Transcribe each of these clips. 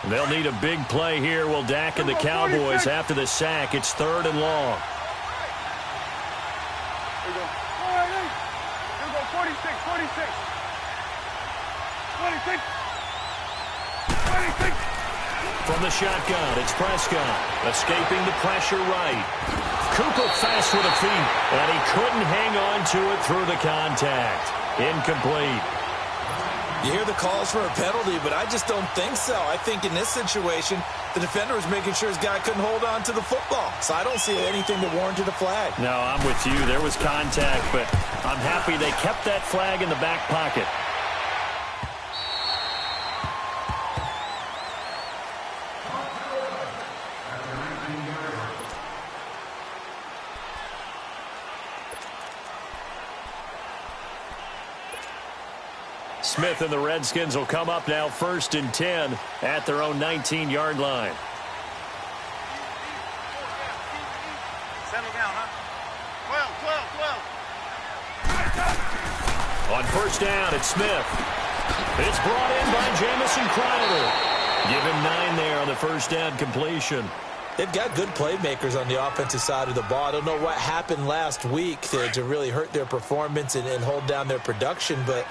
They'll need a big play here. Will Dak and the Cowboys after the sack. It's 3rd and long. Here we go. Here we go. 46, 46. 26. 26. From the shotgun, it's Prescott. Escaping the pressure right. Cooper fast with the feet, and he couldn't hang on to it through the contact. Incomplete. You hear the calls for a penalty, but I just don't think so. I think in this situation, the defender was making sure his guy couldn't hold on to the football. So I don't see anything that warranted a flag. No, I'm with you. There was contact, but I'm happy they kept that flag in the back pocket. Smith and the Redskins will come up now 1st and 10 at their own 19-yard line. Settle down, huh? 12. On 1st down, it's Smith. It's brought in by Jamison Crowder. Give him 9 there on the 1st down completion. They've got good playmakers on the offensive side of the ball. I don't know what happened last week to really hurt their performance and hold down their production, but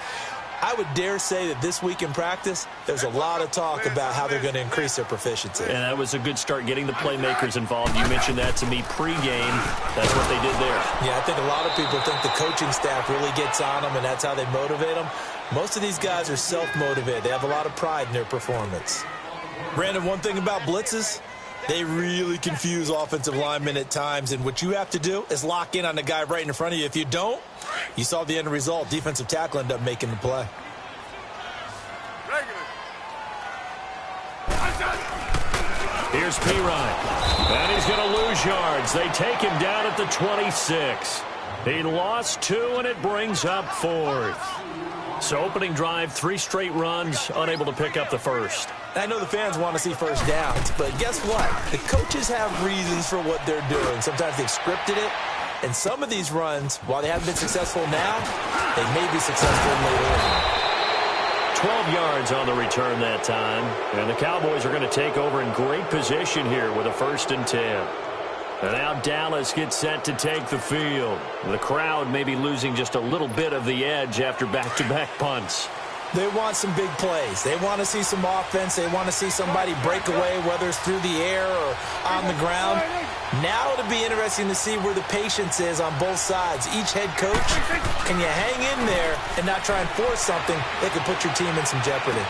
I would dare say that this week in practice, there's a lot of talk about how they're going to increase their proficiency. And that was a good start, getting the playmakers involved. You mentioned that to me pregame. That's what they did there. Yeah, I think a lot of people think the coaching staff really gets on them, and that's how they motivate them. Most of these guys are self-motivated. They have a lot of pride in their performance. Brandon, one thing about blitzes, they really confuse offensive linemen at times, and what you have to do is lock in on the guy right in front of you. If you don't, you saw the end result. Defensive tackle ended up making the play. Here's Pirine, and he's going to lose yards. They take him down at the 26. He lost 2, and it brings up 4th. So opening drive, 3 straight runs, unable to pick up the first. I know the fans want to see first downs, but guess what? The coaches have reasons for what they're doing. Sometimes they've scripted it, and some of these runs, while they haven't been successful now, they may be successful later on. 12 yards on the return that time, and the Cowboys are going to take over in great position here with a 1st and 10. And now Dallas gets set to take the field. The crowd may be losing just a little bit of the edge after back-to-back punts. They want some big plays. They want to see some offense. They want to see somebody break away, whether it's through the air or on the ground. Now it'll be interesting to see where the patience is on both sides. Each head coach, can you hang in there and not try and force something that could put your team in some jeopardy?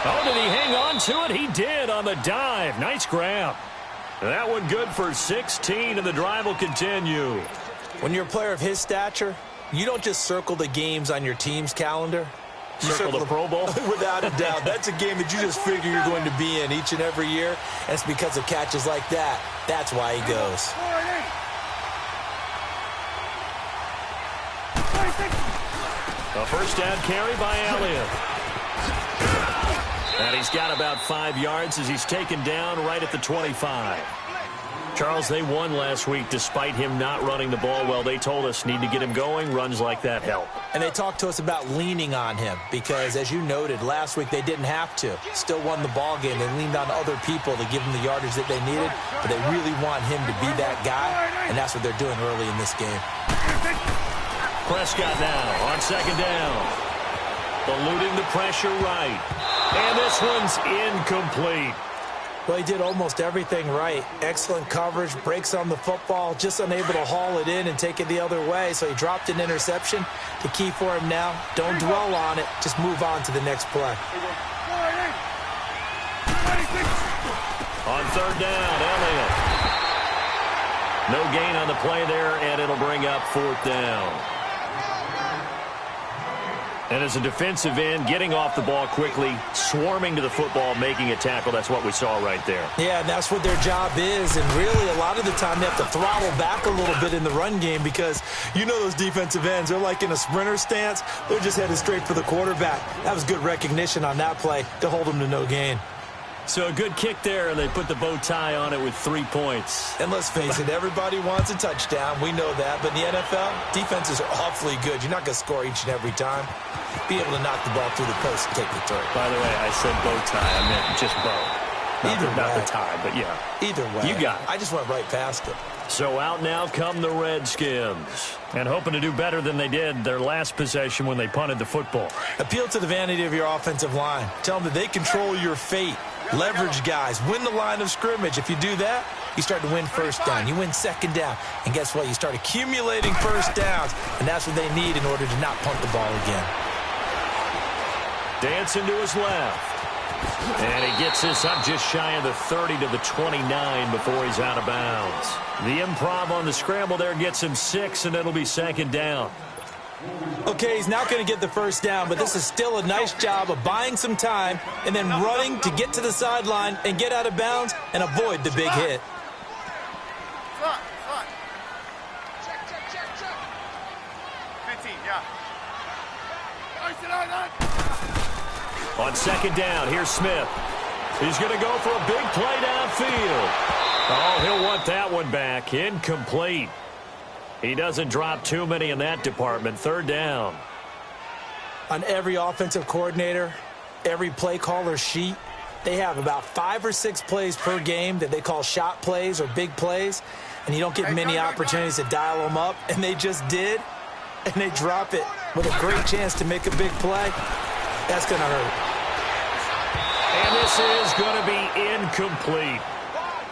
Oh, did he hang on to it? He did on the dive. Nice grab. That one good for 16, and the drive will continue. When you're a player of his stature, you don't just circle the games on your team's calendar. You circle the Pro Bowl? Without a doubt. That's a game that you just figure you're going to be in each and every year. And it's because of catches like that. That's why he goes. A 1st down carry by Elliott. And he's got about 5 yards as he's taken down right at the 25. Charles, they won last week despite him not running the ball well. They told us need to get him going. Runs like that help. And they talked to us about leaning on him because, as you noted, last week they didn't have to. Still won the ball game. They leaned on other people to give them the yardage that they needed, but they really want him to be that guy, and that's what they're doing early in this game. Prescott now on 2nd down. Eluding the pressure right. And this one's incomplete. Well, he did almost everything right. Excellent coverage, breaks on the football, just unable to haul it in and take it the other way. So he dropped an interception. The key for him now, don't dwell on it. Just move on to the next play. On 3rd down, Elliott. No gain on the play there, and it'll bring up 4th down. And as a defensive end, getting off the ball quickly, swarming to the football, making a tackle, that's what we saw right there. Yeah, and that's what their job is. And really, a lot of the time, they have to throttle back a little bit in the run game because you know those defensive ends, they're like in a sprinter stance. They're just headed straight for the quarterback. That was good recognition on that play to hold them to no gain. So a good kick there, and they put the bow tie on it with 3 points. And let's face it, everybody wants a touchdown. We know that. But in the NFL, defenses are awfully good. You're not going to score each and every time. Be able to knock the ball through the post and take the throw. By the way, I said bow tie. I meant just bow. Not the tie, but yeah. Either way. You got it. I just went right past it. So out now come the Redskins. And hoping to do better than they did their last possession when they punted the football. Appeal to the vanity of your offensive line. Tell them that they control your fate. Leverage guys. Win the line of scrimmage. If you do that, you start to win first down. You win second down. And guess what? You start accumulating first downs. And that's what they need in order to not punt the ball again. Dancing to his left. And he gets this up just shy of the 30 to the 29 before he's out of bounds. The improv on the scramble there gets him 6, and it'll be second down. Okay, he's not going to get the first down, but this is still a nice job of buying some time and then running to get to the sideline and get out of bounds and avoid the big hit. On second down, here's Smith. He's going to go for a big play downfield. Oh, he'll want that one back. Incomplete. He doesn't drop too many in that department. Third down. On every offensive coordinator, every play caller sheet, they have about 5 or 6 plays per game that they call shot plays or big plays, and you don't get many opportunities to dial them up, and they just did, and they drop it with a great chance to make a big play. That's going to hurt. And this is going to be incomplete.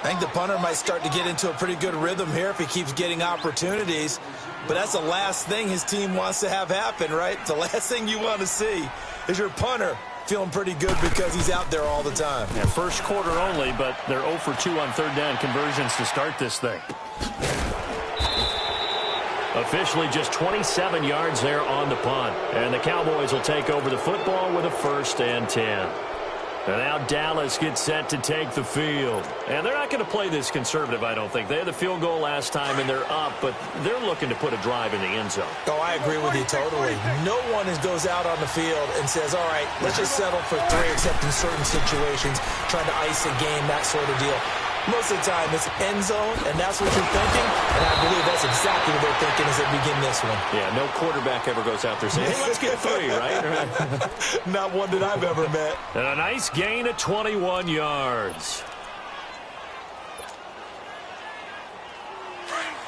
I think the punter might start to get into a pretty good rhythm here if he keeps getting opportunities. But that's the last thing his team wants to have happen, right? The last thing you want to see is your punter feeling pretty good because he's out there all the time. Yeah, first quarter only, but they're 0 for 2 on third down conversions to start this thing. Officially just 27 yards there on the punt. And the Cowboys will take over the football with a 1st and 10. And now Dallas gets set to take the field. And they're not going to play this conservative, I don't think. They had the field goal last time, and they're up, but they're looking to put a drive in the end zone. Oh, I agree with you totally. No one goes out on the field and says, all right, let's just settle for 3, except in certain situations, trying to ice a game, that sort of deal. Most of the time, it's end zone, and that's what you're thinking. And I believe that's exactly what they're thinking as they begin this one. Yeah, no quarterback ever goes out there saying, hey, let's get 3, right? Not one that I've ever met. And a nice gain of 21 yards.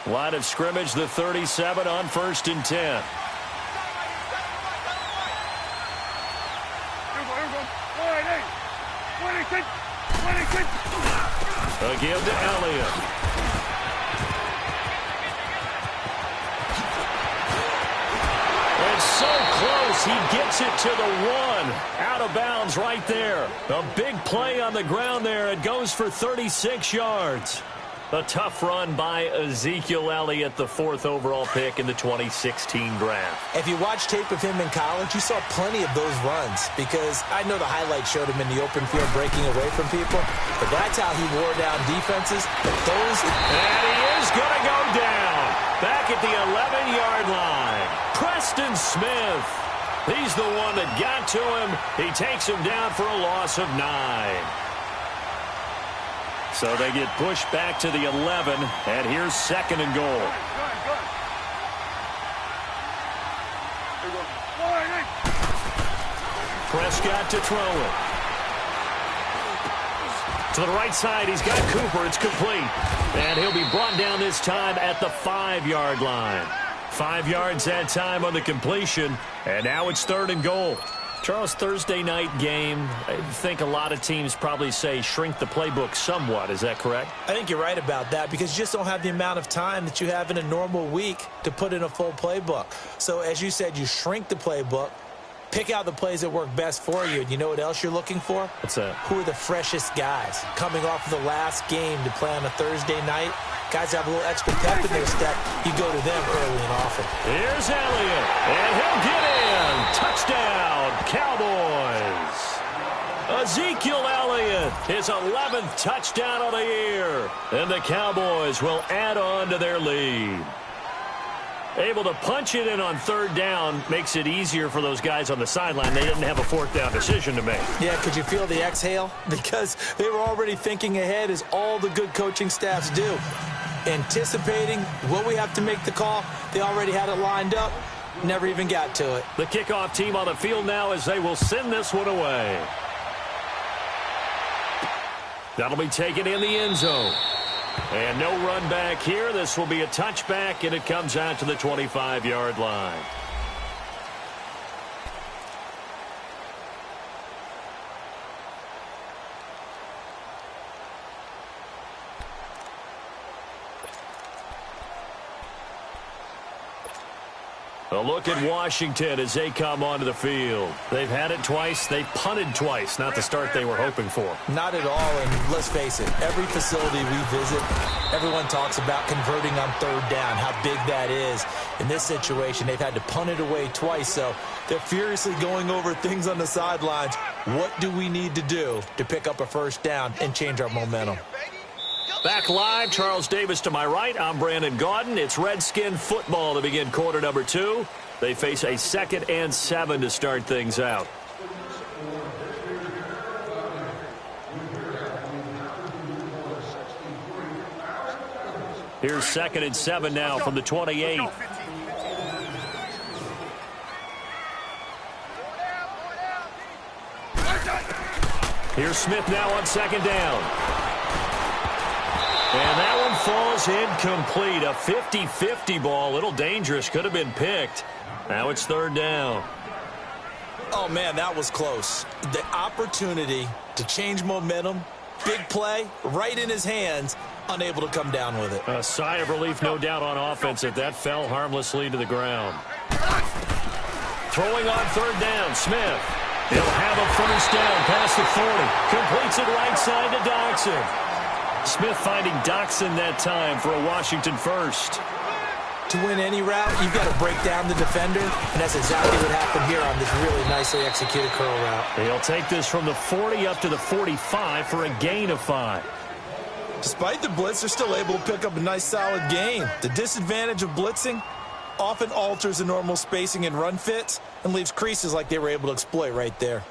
Line of scrimmage, the 37 on 1st and 10. A give to Elliott. And so close, he gets it to the 1. Out of bounds right there. A big play on the ground there. It goes for 36 yards. A tough run by Ezekiel Elliott, the 4th overall pick in the 2016 draft. If you watch tape of him in college, you saw plenty of those runs because I know the highlights showed him in the open field breaking away from people, but that's how he wore down defenses. But those... And he is going to go down. Back at the 11-yard line. Preston Smith. He's the one that got to him. He takes him down for a loss of 9. So they get pushed back to the 11, and here's 2nd and goal. Prescott to throw it. To the right side, he's got Cooper. It's complete. And he'll be brought down this time at the 5-yard line. 5 yards that time on the completion, and now it's 3rd and goal. Charles, Thursday night game, I think a lot of teams probably say shrink the playbook somewhat. Is that correct? I think you're right about that because you just don't have the amount of time that you have in a normal week to put in a full playbook. So as you said, you shrink the playbook, pick out the plays that work best for you. And you know what else you're looking for? What's that? Who are the freshest guys coming off of the last game to play on a Thursday night? Guys have a little extra pep in their step. You go to them early and often. Here's Elliott, and he'll get in. Touchdown, Cowboys. Ezekiel Elliott, his 11th touchdown of the year. And the Cowboys will add on to their lead. Able to punch it in on 3rd down makes it easier for those guys on the sideline. They didn't have a 4th down decision to make. Yeah, could you feel the exhale? Because they were already thinking ahead, as all the good coaching staffs do. Anticipating what we have to make the call. They already had it lined up. Never even got to it. The kickoff team on the field now as they will send this one away. That'll be taken in the end zone. And no run back here. This will be a touchback, and it comes out to the 25-yard line. A look at Washington as they come onto the field. They've had it twice. They've punted twice. Not the start they were hoping for. Not at all, and let's face it, every facility we visit, everyone talks about converting on third down, how big that is. In this situation, they've had to punt it away twice, so they're furiously going over things on the sidelines. What do we need to do to pick up a first down and change our momentum? Back live, Charles Davis to my right. I'm Brandon Gaudin. It's Redskin football to begin quarter number 2. They face a 2nd and 7 to start things out. Here's 2nd and 7 now from the 28. Here's Smith now on 2nd down. And that one falls incomplete. A 50-50 ball. A little dangerous. Could have been picked. Now it's 3rd down. Oh, man, that was close. The opportunity to change momentum, big play, right in his hands, unable to come down with it. A sigh of relief, no doubt, on offense if that fell harmlessly to the ground. Throwing on 3rd down, Smith. He'll have a first down past the 40. Completes it right side to Doxson. Smith finding Doxson that time for a Washington first. To win any route, you've got to break down the defender, and that's exactly what happened here on this really nicely executed curl route. He'll take this from the 40 up to the 45 for a gain of 5. Despite the blitz, they're still able to pick up a nice solid gain. The disadvantage of blitzing often alters the normal spacing and run fits and leaves creases like they were able to exploit right there.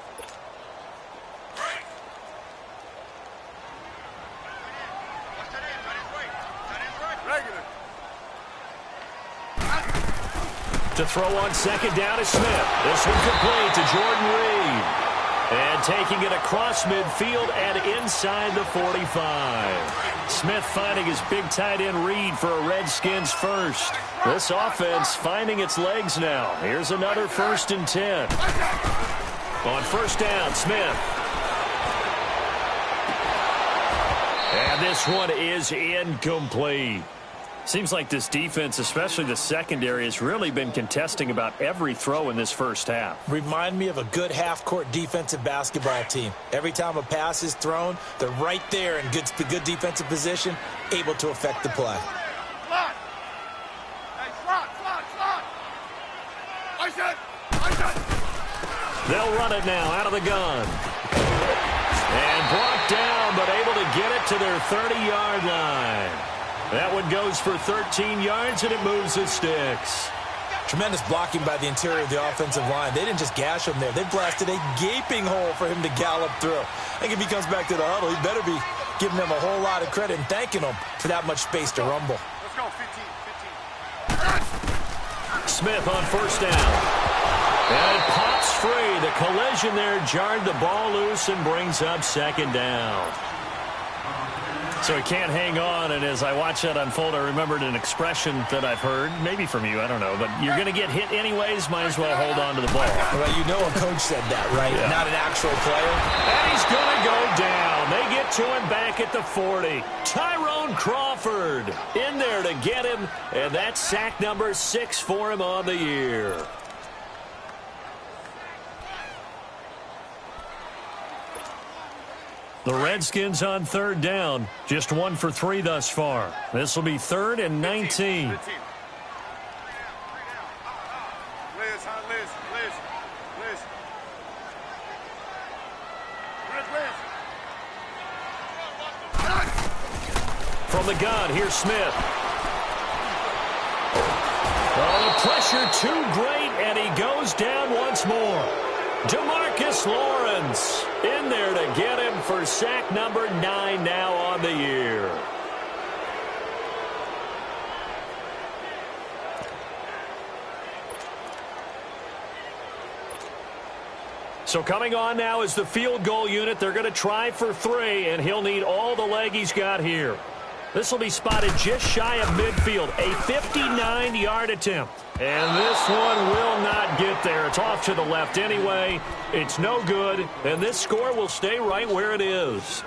To throw on 2nd down is Smith. This one complete to Jordan Reed. And taking it across midfield and inside the 45. Smith finding his big tight end Reed for a Redskins first. This offense finding its legs now. Here's another 1st and 10. On 1st down, Smith. And this one is incomplete. Seems like this defense, especially the secondary, has really been contesting about every throw in this first half. Remind me of a good half-court defensive basketball team. Every time a pass is thrown, they're right there in good defensive position, able to affect the play. They'll run it now out of the gun. And brought down, but able to get it to their 30-yard line. That one goes for 13 yards, and it moves the sticks. Tremendous blocking by the interior of the offensive line. They didn't just gash him there. They blasted a gaping hole for him to gallop through. I think if he comes back to the huddle, he better be giving them a whole lot of credit and thanking them for that much space to rumble. Let's go, 15. Smith on 1st down. And it pops free. The collision there jarred the ball loose and brings up 2nd down. So he can't hang on, and as I watch that unfold, I remembered an expression that I've heard, maybe from you, I don't know, but you're going to get hit anyways, might as well hold on to the ball. Well, you know a coach said that, right? Yeah. Not an actual player. And he's going to go down. They get to him back at the 40. Tyrone Crawford in there to get him, and that's sack number 6 for him on the year. The Redskins on 3rd down, just 1 for 3 thus far. This will be 3rd and 19. Liz. From the gun, here's Smith. Oh, the pressure too great, and he goes down once more. DeMarcus Lawrence in there to get him for sack number 9 now on the year. So coming on now is the field goal unit. They're going to try for 3, and he'll need all the leg he's got here. This will be spotted just shy of midfield, a 59-yard attempt. And this one will not get there. It's off to the left anyway. It's no good, and this score will stay right where it is.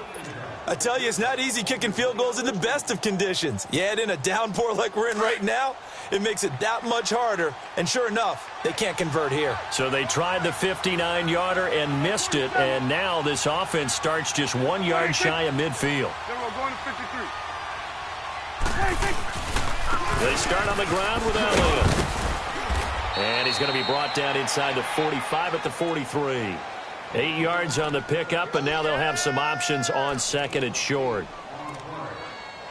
I tell you, it's not easy kicking field goals in the best of conditions. You add in a downpour like we're in right now, it makes it that much harder. And sure enough, they can't convert here. So they tried the 59-yarder and missed it, and now this offense starts just 1 yard shy of midfield. Going to 53. They start on the ground with Elliott. And he's going to be brought down inside the 45 at the 43. 8 yards on the pickup, and now they'll have some options on second and short.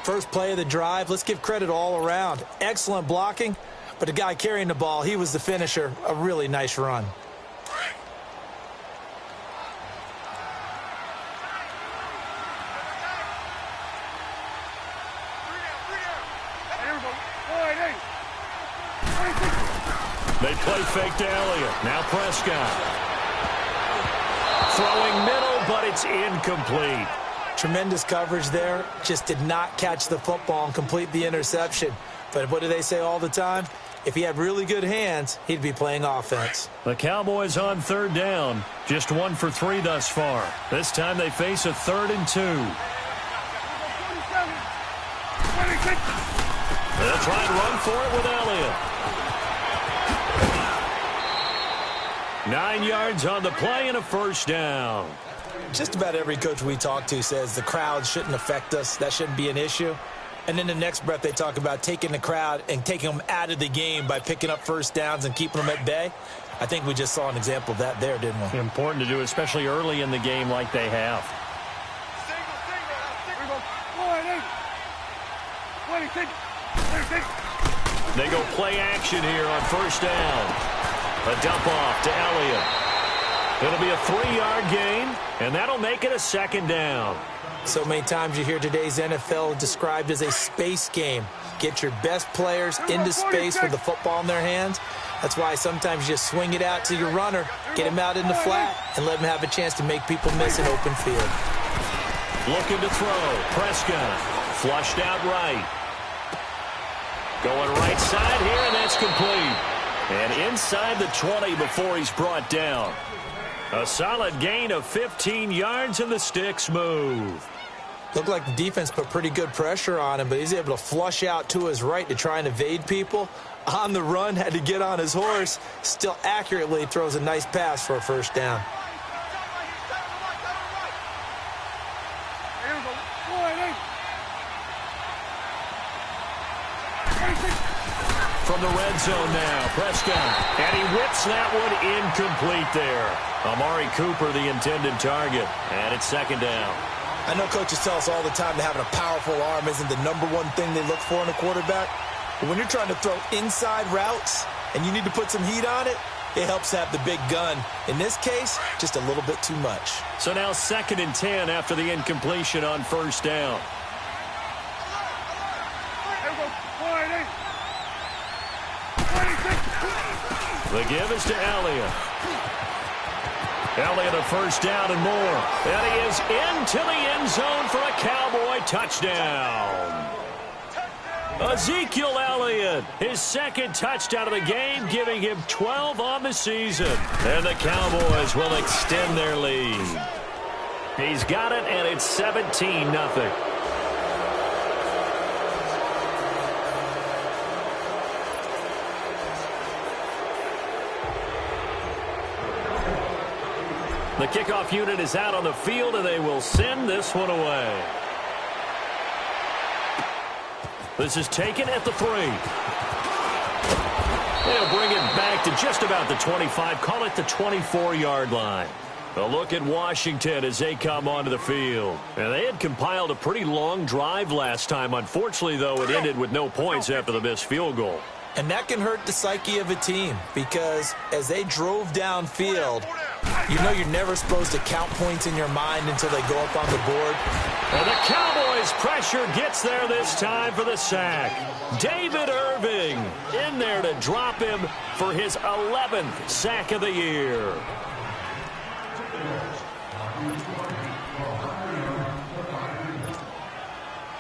First play of the drive, let's give credit all around. Excellent blocking, but the guy carrying the ball, he was the finisher. A really nice run. They play fake to Elliott. Now Prescott. Throwing middle, but it's incomplete. Tremendous coverage there. Just did not catch the football and complete the interception. But what do they say all the time? If he had really good hands, he'd be playing offense. The Cowboys on third down. Just 1 for 3 thus far. This time they face a 3rd and 2. They'll try and run for it with Elliott. 9 yards on the play and a first down. Just about every coach we talk to says the crowd shouldn't affect us. That shouldn't be an issue. And in the next breath, they talk about taking the crowd and taking them out of the game by picking up first downs and keeping them at bay. I think we just saw an example of that there, didn't we? Important to do, especially early in the game like they have. They go play action here on first down. A dump off to Elliott. It'll be a 3-yard gain, and that'll make it a 2nd down. So many times you hear today's NFL described as a space game. Get your best players into space with the football in their hands. That's why sometimes you just swing it out to your runner, get him out in the flat, and let him have a chance to make people miss an open field. Looking to throw. Prescott flushed out right. Going right side here, and that's complete. And inside the 20 before he's brought down. A solid gain of 15 yards, and the sticks move. Looked like the defense put pretty good pressure on him, but he's able to flush out to his right to try and evade people. On the run, had to get on his horse. Still accurately throws a nice pass for a first down. From the red zone now, Prescott. And he whips that one incomplete there. Amari Cooper, the intended target. And it's 2nd down. I know coaches tell us all the time that having a powerful arm isn't the #1 thing they look for in a quarterback. But when you're trying to throw inside routes and you need to put some heat on it, it helps have the big gun. In this case, just a little bit too much. So now 2nd and 10 after the incompletion on first down. The give is to Elliott. Elliott a first down and more. And he is into the end zone for a Cowboy touchdown. Ezekiel Elliott, his 2nd touchdown of the game, giving him 12 on the season. And the Cowboys will extend their lead. He's got it, and it's 17-0. The kickoff unit is out on the field, and they will send this one away. This is taken at the 3. They'll bring it back to just about the 25. Call it the 24-yard line. A look at Washington as they come onto the field. And they had compiled a pretty long drive last time. Unfortunately, though, it ended with no points after the missed field goal. And that can hurt the psyche of a team because as they drove downfield, you know you're never supposed to count points in your mind until they go up on the board. And the Cowboys' pressure gets there this time for the sack. David Irving in there to drop him for his 11th sack of the year.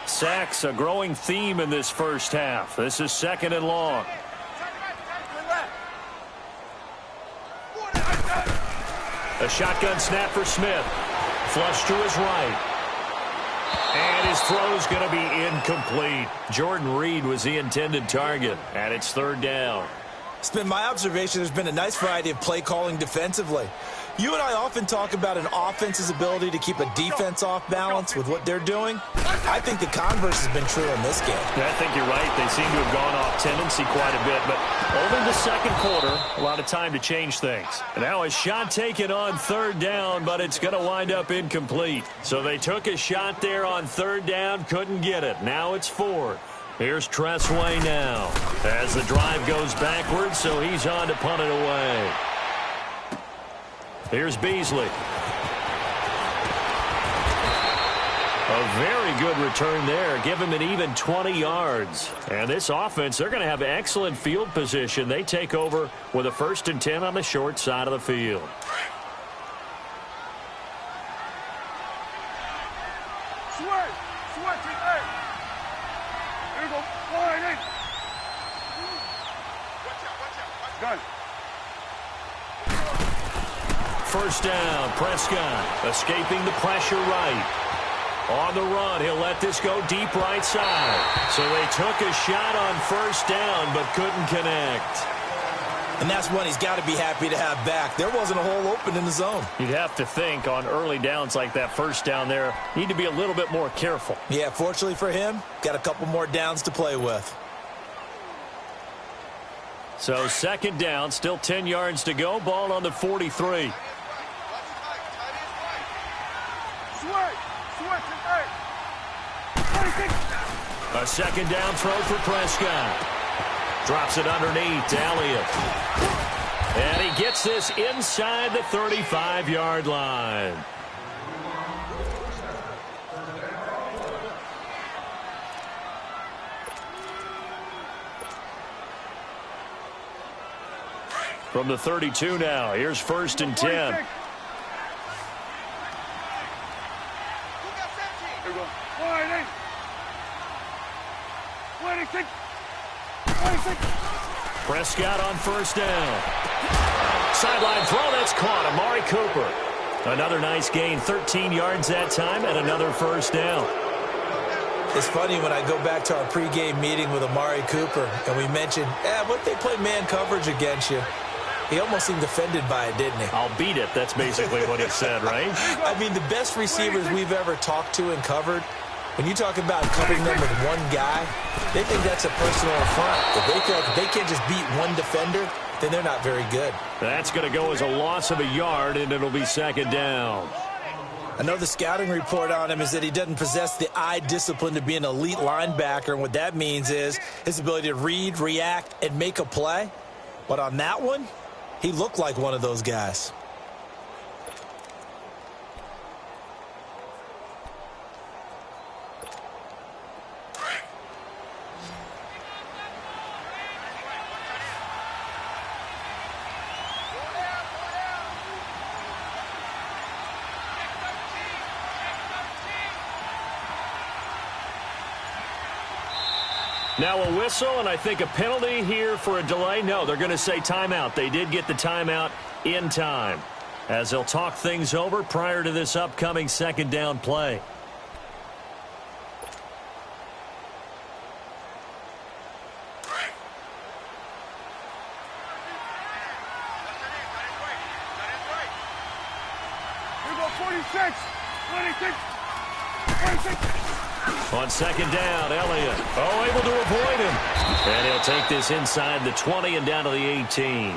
Sacks, a growing theme in this first half. This is 2nd and long. A shotgun snap for Smith. Flush to his right. And his throw's going to be incomplete. Jordan Reed was the intended target, and it's 3rd down. It's been my observation there's been a nice variety of play calling defensively. You and I often talk about an offense's ability to keep a defense off balance with what they're doing. I think the converse has been true in this game. Yeah, I think you're right. They seem to have gone off tendency quite a bit, but over the 2nd quarter, a lot of time to change things. And now a shot taken on 3rd down, but it's going to wind up incomplete. So they took a shot there on 3rd down, couldn't get it. Now it's 4th. Here's Tressway now as the drive goes backwards, so he's on to punt it away. Here's Beasley. A very good return there. Give him an even 20 yards. And this offense, they're going to have excellent field position. They take over with a 1st and 10 on the short side of the field. First down, Prescott escaping the pressure right. On the run, he'll let this go deep right side. So they took a shot on 1st down but couldn't connect. And that's one he's got to be happy to have back. There wasn't a hole open in the zone. You'd have to think on early downs like that 1st down there, need to be a little bit more careful. Yeah, fortunately for him, got a couple more downs to play with. So 2nd down, still 10 yards to go. Ball on the 43. A 2nd down throw for Prescott. Drops it underneath to Elliott. And he gets this inside the 35-yard line. From the 32 now, here's 1st and 10. Prescott on 1st down. Sideline throw, that's caught. Amari Cooper. Another nice gain, 13 yards that time, and another 1st down. It's funny when I go back to our pregame meeting with Amari Cooper, and we mentioned, what if they play man coverage against you? He almost seemed offended by it, didn't he? I'll beat it. That's basically what he said, right? I mean, the best receivers we've ever talked to and covered, when you talk about covering them with one guy, they think that's a personal affront. If they feel like if they can't just beat one defender, then they're not very good. That's going to go as a loss of a yard, and it'll be 2nd down. I know the scouting report on him is that he doesn't possess the eye discipline to be an elite linebacker, and what that means is his ability to read, react, and make a play. But on that one, he looked like one of those guys. Now a whistle, and I think a penalty here for a delay. No, they're going to say timeout. They did get the timeout in time, as they'll talk things over prior to this upcoming 2nd down play. Here we go, 46, 26, 26. On 2nd down, Elliott. Able to avoid him. And he'll take this inside the 20 and down to the 18.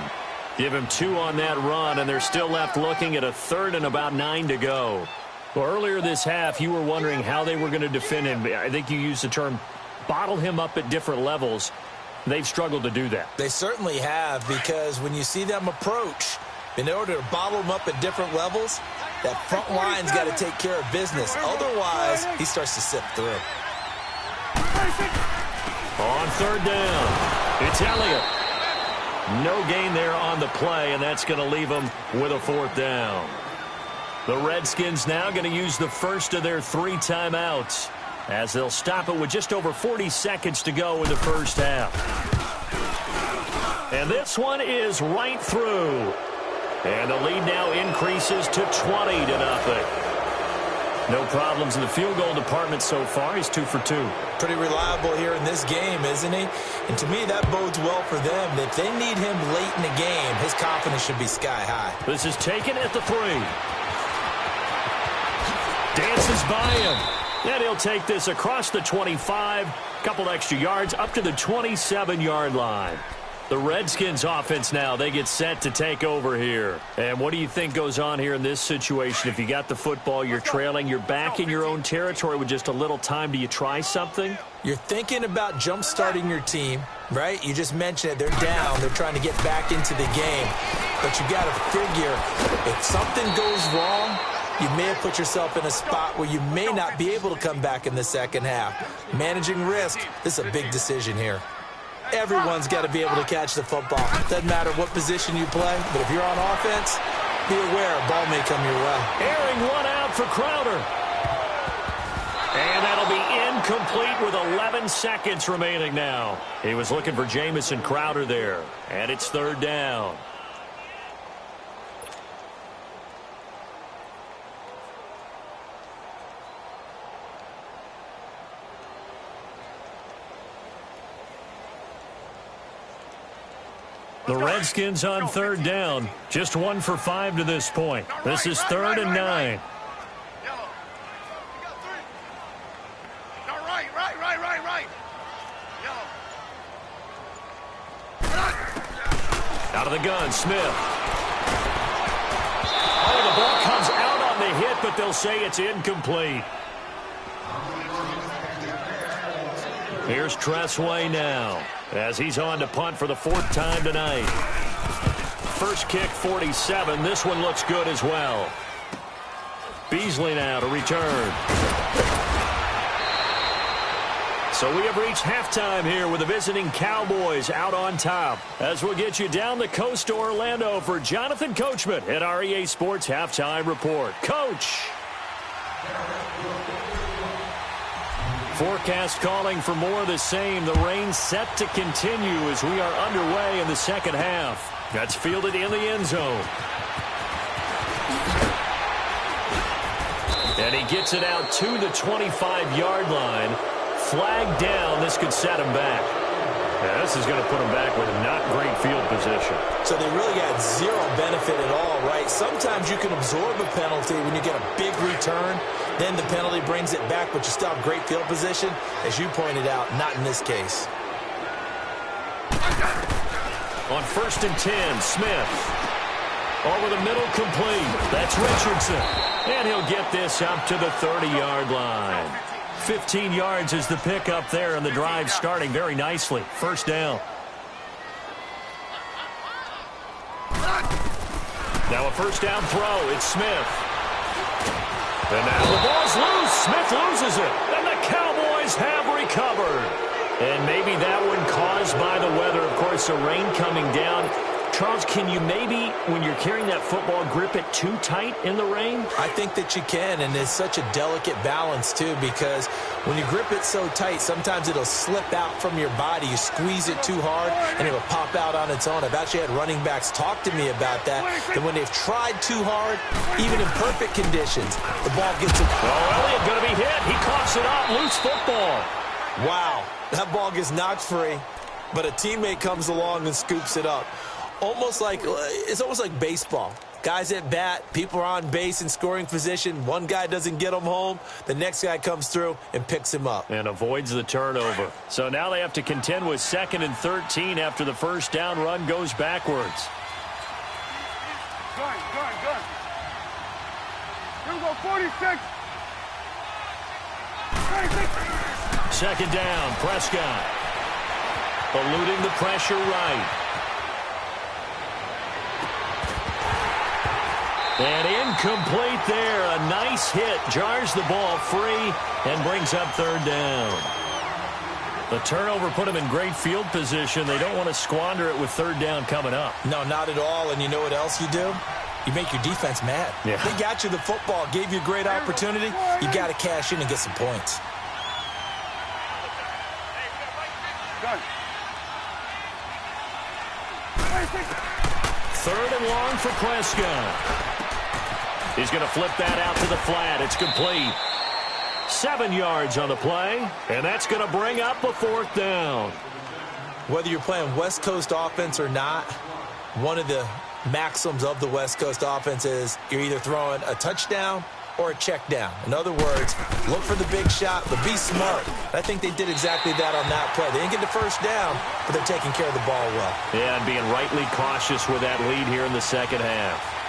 Give him 2 on that run, and they're still left looking at a 3rd and about 9 to go. Well, earlier this half, you were wondering how they were going to defend him. I think you used the term bottle him up at different levels. They've struggled to do that. They certainly have, because when you see them approach, in order to bottle him up at different levels, that front line's got to take care of business. Otherwise, he starts to sip through. On 3rd down, it's Elliott. No gain there on the play, and that's going to leave him with a 4th down. The Redskins now going to use the first of their 3 timeouts as they'll stop it with just over 40 seconds to go in the first half. And this one is right through. And the lead now increases to 20-0. No problems in the field goal department so far. He's 2 for 2. Pretty reliable here in this game, isn't he? And to me, that bodes well for them. If they need him late in the game, his confidence should be sky high. This is taken at the 3. Dances by him. And he'll take this across the 25. Couple extra yards up to the 27-yard line. The Redskins offense now, they get set to take over here. And what do you think goes on here in this situation? If you got the football, you're trailing, you're back in your own territory with just a little time. Do you try something? You're thinking about jump-starting your team, right? You just mentioned it. They're down. They're trying to get back into the game. But you got to figure, if something goes wrong, you may have put yourself in a spot where you may not be able to come back in the second half. Managing risk, this is a big decision here. Everyone's got to be able to catch the football. Doesn't matter what position you play, but if you're on offense, be aware a ball may come your way. Airing one out for Crowder. And that'll be incomplete with 11 seconds remaining now. He was looking for Jamison Crowder there. And it's 3rd down. The Redskins on 3rd down. Just 1 for 5 to this point. This is 3rd and 9. Out of the gun, Smith. Oh, the ball comes out on the hit, but they'll say it's incomplete. Here's Tressway now as he's on to punt for the 4th time tonight. First kick, 47. This one looks good as well. Beasley now to return. So we have reached halftime here with the visiting Cowboys out on top. As we'll get you down the coast to Orlando for Jonathan Coachman at our EA Sports Halftime Report. Coach! Forecast calling for more of the same. The rain set to continue as we are underway in the second half. That's fielded in the end zone. And he gets it out to the 25-yard line. Flag down. This could set him back. Yeah, this is going to put him back with not great field position. So they really got zero benefit at all, right? Sometimes you can absorb a penalty when you get a big return. Then the penalty brings it back, but you still have great field position. As you pointed out, not in this case. On 1st and 10, Smith. Over the middle, complete. That's Richardson. And he'll get this up to the 30-yard line. 15 yards is the pickup there, and the drive starting very nicely. 1st down. Now a 1st down throw. It's Smith. And now the ball's loose. Smith loses it. And the Cowboys have recovered. And maybe that one caused by the weather. Of course, the rain coming down. Charles, can you maybe, when you're carrying that football, grip it too tight in the rain? I think that you can, and it's such a delicate balance, too, because when you grip it so tight, sometimes it'll slip out from your body. You squeeze it too hard, and it'll pop out on its own. I've actually had running backs talk to me about that when they've tried too hard, even in perfect conditions, the ball gets it. Oh, Elliott going to be hit. He coughs it up. Loose football. Wow, that ball gets knocked free, but a teammate comes along and scoops it up. It's almost like baseball. Guys at bat, people are on base in scoring position. One guy doesn't get him home. The next guy comes through and picks him up. And avoids the turnover. So now they have to contend with 2nd and 13 after the 1st down run goes backwards. Gun. Here we go, 46. 2nd down, Prescott. Eluding the pressure right. And incomplete there. A nice hit. Jars the ball free and brings up 3rd down. The turnover put them in great field position. They don't want to squander it with 3rd down coming up. No, not at all. And you know what else you do? you make your defense mad. Yeah. They got you the football, gave you a great opportunity. You got to cash in and get some points. Done. 3rd and long for Prescott. He's going to flip that out to the flat. It's complete. 7 yards on the play, and that's going to bring up a 4th down. Whether you're playing West Coast offense or not, one of the maxims of the West Coast offense is you're either throwing a touchdown or a check down. In other words, look for the big shot, but be smart. I think they did exactly that on that play. They didn't get the first down, but they're taking care of the ball well. Yeah, and being rightly cautious with that lead here in the second half.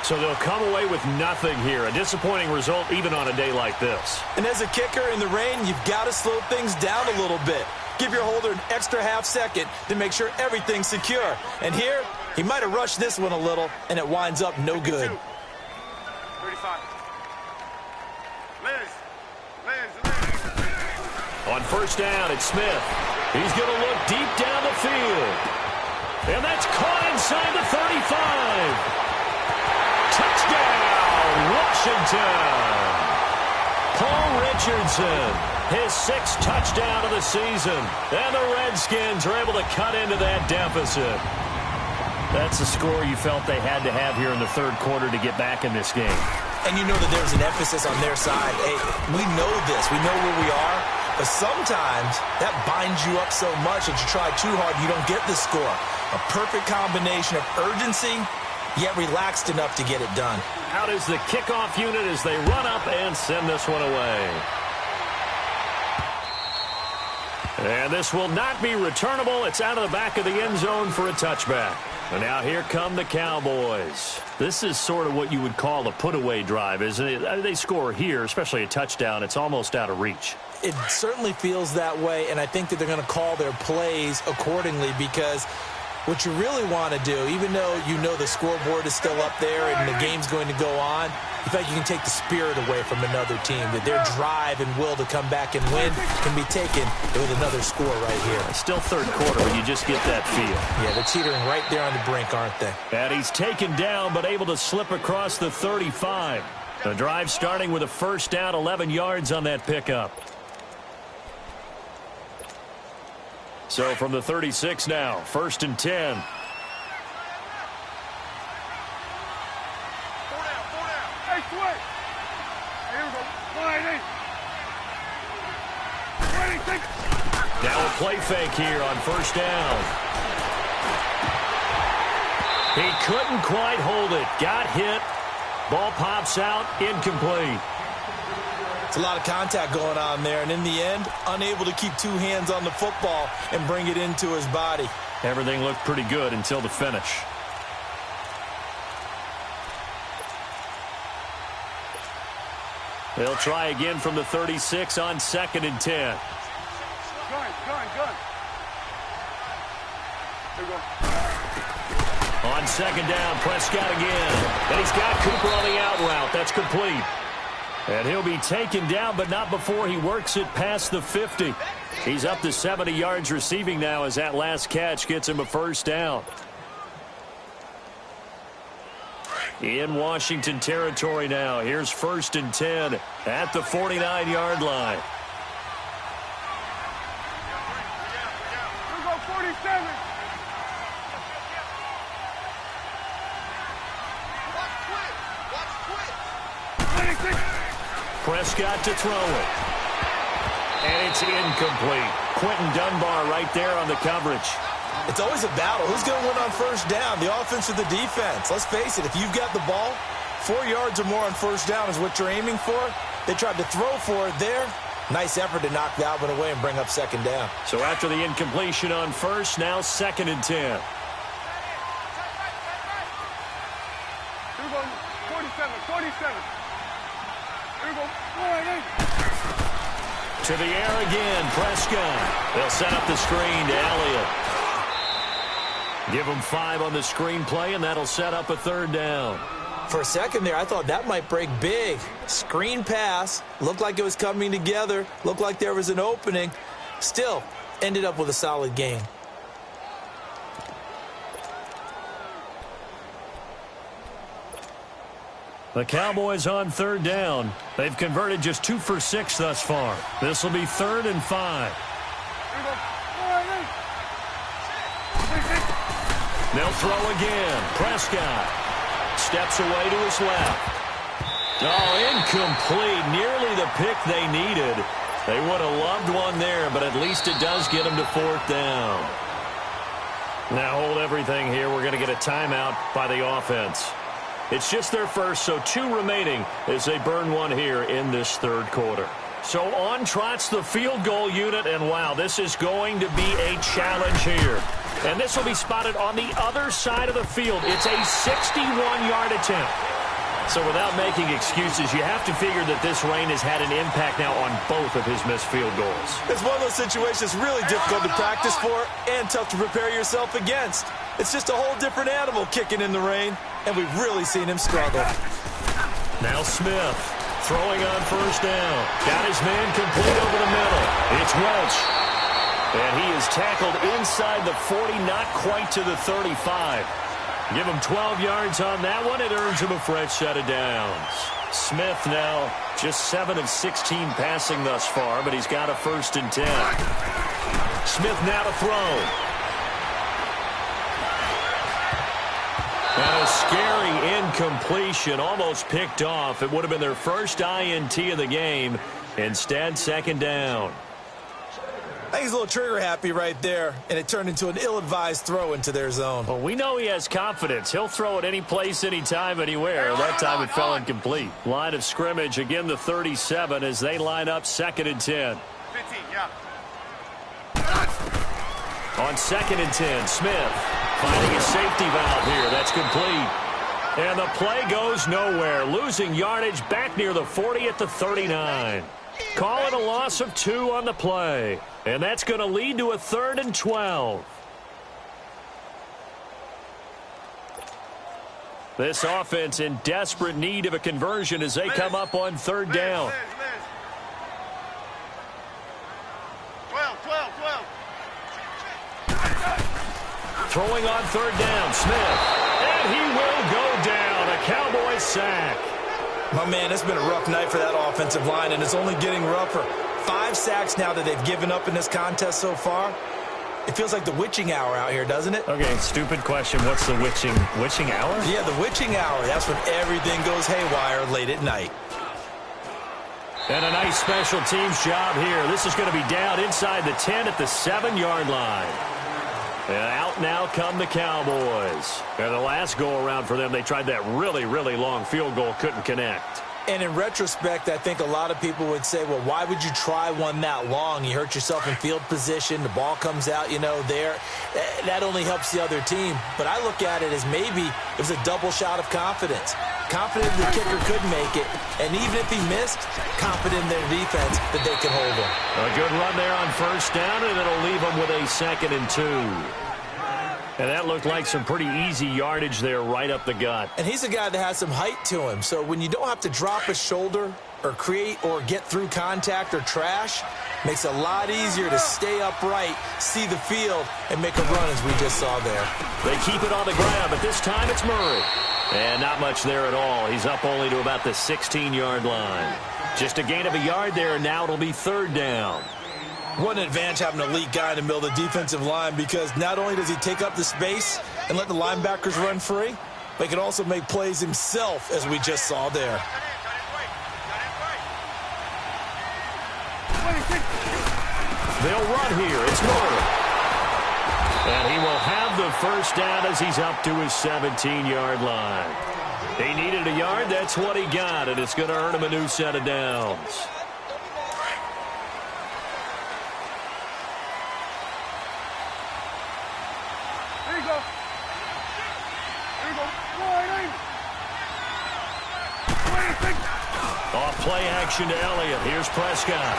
So they'll come away with nothing here. A disappointing result even on a day like this. And as a kicker in the rain, you've got to slow things down a little bit. Give your holder an extra half second to make sure everything's secure. And here, he might have rushed this one a little, and it winds up no good. 35. Liz. On 1st down, it's Smith. He's going to look deep down the field. And that's caught inside the 35. Touchdown, Washington. Paul Richardson, his 6th touchdown of the season. And the Redskins are able to cut into that deficit. That's the score you felt they had to have here in the 3rd quarter to get back in this game. And you know that there's an emphasis on their side. Hey, we know this. We know where we are. But sometimes that binds you up so much that you try too hard, you don't get the score. A perfect combination of urgency, yet relaxed enough to get it done. Out is the kickoff unit as they run up and send this one away. And this will not be returnable. It's out of the back of the end zone for a touchback. And now here come the Cowboys. This is sort of what you would call a put-away drive, isn't it? They score here, especially a touchdown. It's almost out of reach. It certainly feels that way, and I think that they're going to call their plays accordingly because what you really want to do, even though you know the scoreboard is still up there and the game's going to go on, in fact, you can take the spirit away from another team, that their drive and will to come back and win can be taken with another score right here. Still 3rd quarter, but you just get that feel. Yeah, they're teetering right there on the brink, aren't they? And he's taken down, but able to slip across the 35. The drive starting with a 1st down, 11 yards on that pickup. So from the 36 now, 1st and 10. Hey, switch. Here we go. 180. 26. Now a play fake here on 1st down. He couldn't quite hold it. Got hit. Ball pops out. Incomplete. It's a lot of contact going on there, and in the end, unable to keep 2 hands on the football and bring it into his body. Everything looked pretty good until the finish. They'll try again from the 36 on 2nd and 10. Gun. Here we go. On 2nd down, Prescott again. And he's got Cooper on the out route. That's complete. And he'll be taken down, but not before he works it past the 50. He's up to 70 yards receiving now as that last catch gets him a 1st down. In Washington territory now. Here's 1st and 10 at the 49-yard line. Here we go. 47. Prescott to throw it. And it's incomplete. Quentin Dunbar right there on the coverage. It's always a battle. Who's going to win on 1st down, the offense or the defense? Let's face it, if you've got the ball, 4 yards or more on 1st down is what you're aiming for. They tried to throw for it there. Nice effort to knock that one away and bring up 2nd down. So after the incompletion on 1st, now 2nd and 10. Here we go. 47. Here we go. 180. To the air again, Prescott. They'll set up the screen to Elliott. Give him 5 on the screen play, and that'll set up a 3rd down. For a second there, I thought that might break big. Screen pass. Looked like it was coming together. Looked like there was an opening. Still, ended up with a solid gain. The Cowboys on third down. They've converted just 2 for 6 thus far. This will be 3rd and 5. They'll throw again. Prescott steps away to his left. Oh, incomplete. Nearly the pick they needed. They would have loved one there, but at least it does get them to 4th down. Now hold everything here. We're going to get a timeout by the offense. It's just their first, so 2 remaining as they burn one here in this 3rd quarter. So on trots the field goal unit, and wow, this is going to be a challenge here. And this will be spotted on the other side of the field. It's a 61-yard attempt. So without making excuses, you have to figure that this rain has had an impact now on both of his missed field goals. It's one of those situations really difficult to practice for and tough to prepare yourself against. It's just a whole different animal kicking in the rain, and we've really seen him struggle. Now Smith throwing on 1st down. Got his man complete over the middle. It's Welch. And he is tackled inside the 40, not quite to the 35. Give him 12 yards on that one. It earns him a fresh set of downs. Smith now just 7 of 16 passing thus far, but he's got a 1st and 10. Smith now to throw. And a scary incompletion, almost picked off. It would have been their first INT of the game. Instead, 2nd down. I think he's a little trigger happy right there, and it turned into an ill-advised throw into their zone. Well, we know he has confidence. He'll throw it any place, anytime, anywhere. That time it fell incomplete. Line of scrimmage, again the 37 as they line up 2nd and 10. 15, yeah. On 2nd and 10, Smith finding a safety valve here. That's complete. And the play goes nowhere. Losing yardage back near the 40 at the 39. Call it a loss of 2 on the play. And that's going to lead to a 3rd and 12. This offense in desperate need of a conversion as they come up on 3rd down. 12. Throwing on 3rd down, Smith. And he will go down. A Cowboys sack. My man, it's been a rough night for that offensive line, and it's only getting rougher. 5 sacks now that they've given up in this contest so far. It feels like the witching hour out here, doesn't it? Okay, stupid question. What's the witching hour? Yeah, the witching hour. That's when everything goes haywire late at night. And a nice special teams job here. This is going to be down inside the 10 at the 7-yard line. And out now come the Cowboys. And the last go-around for them, they tried that really, really long field goal, couldn't connect. And in retrospect, I think a lot of people would say, well, why would you try one that long? You hurt yourself in field position. The ball comes out, there. That only helps the other team. But I look at it as maybe it was a double shot of confidence. Confident the kicker could make it. And even if he missed, confident in their defense that they can hold him. A good run there on 1st down, and it'll leave them with a 2nd and 2. And that looked like some pretty easy yardage there right up the gut. And he's a guy that has some height to him. So when you don't have to drop a shoulder or create or get through contact or trash, makes it a lot easier to stay upright, see the field, and make a run as we just saw there. They keep it on the ground, but this time it's Murray. And not much there at all. He's up only to about the 16-yard line. Just a gain of a yard there, and now it'll be 3rd down. What an advantage having an elite guy in the middle of the defensive line, because not only does he take up the space and let the linebackers run free, but he can also make plays himself, as we just saw there. They'll run here. It's Murray. And he will have the 1st down as he's up to his 17-yard line. He needed a yard. That's what he got, and it's going to earn him a new set of downs. Off play action to Elliott. Here's Prescott.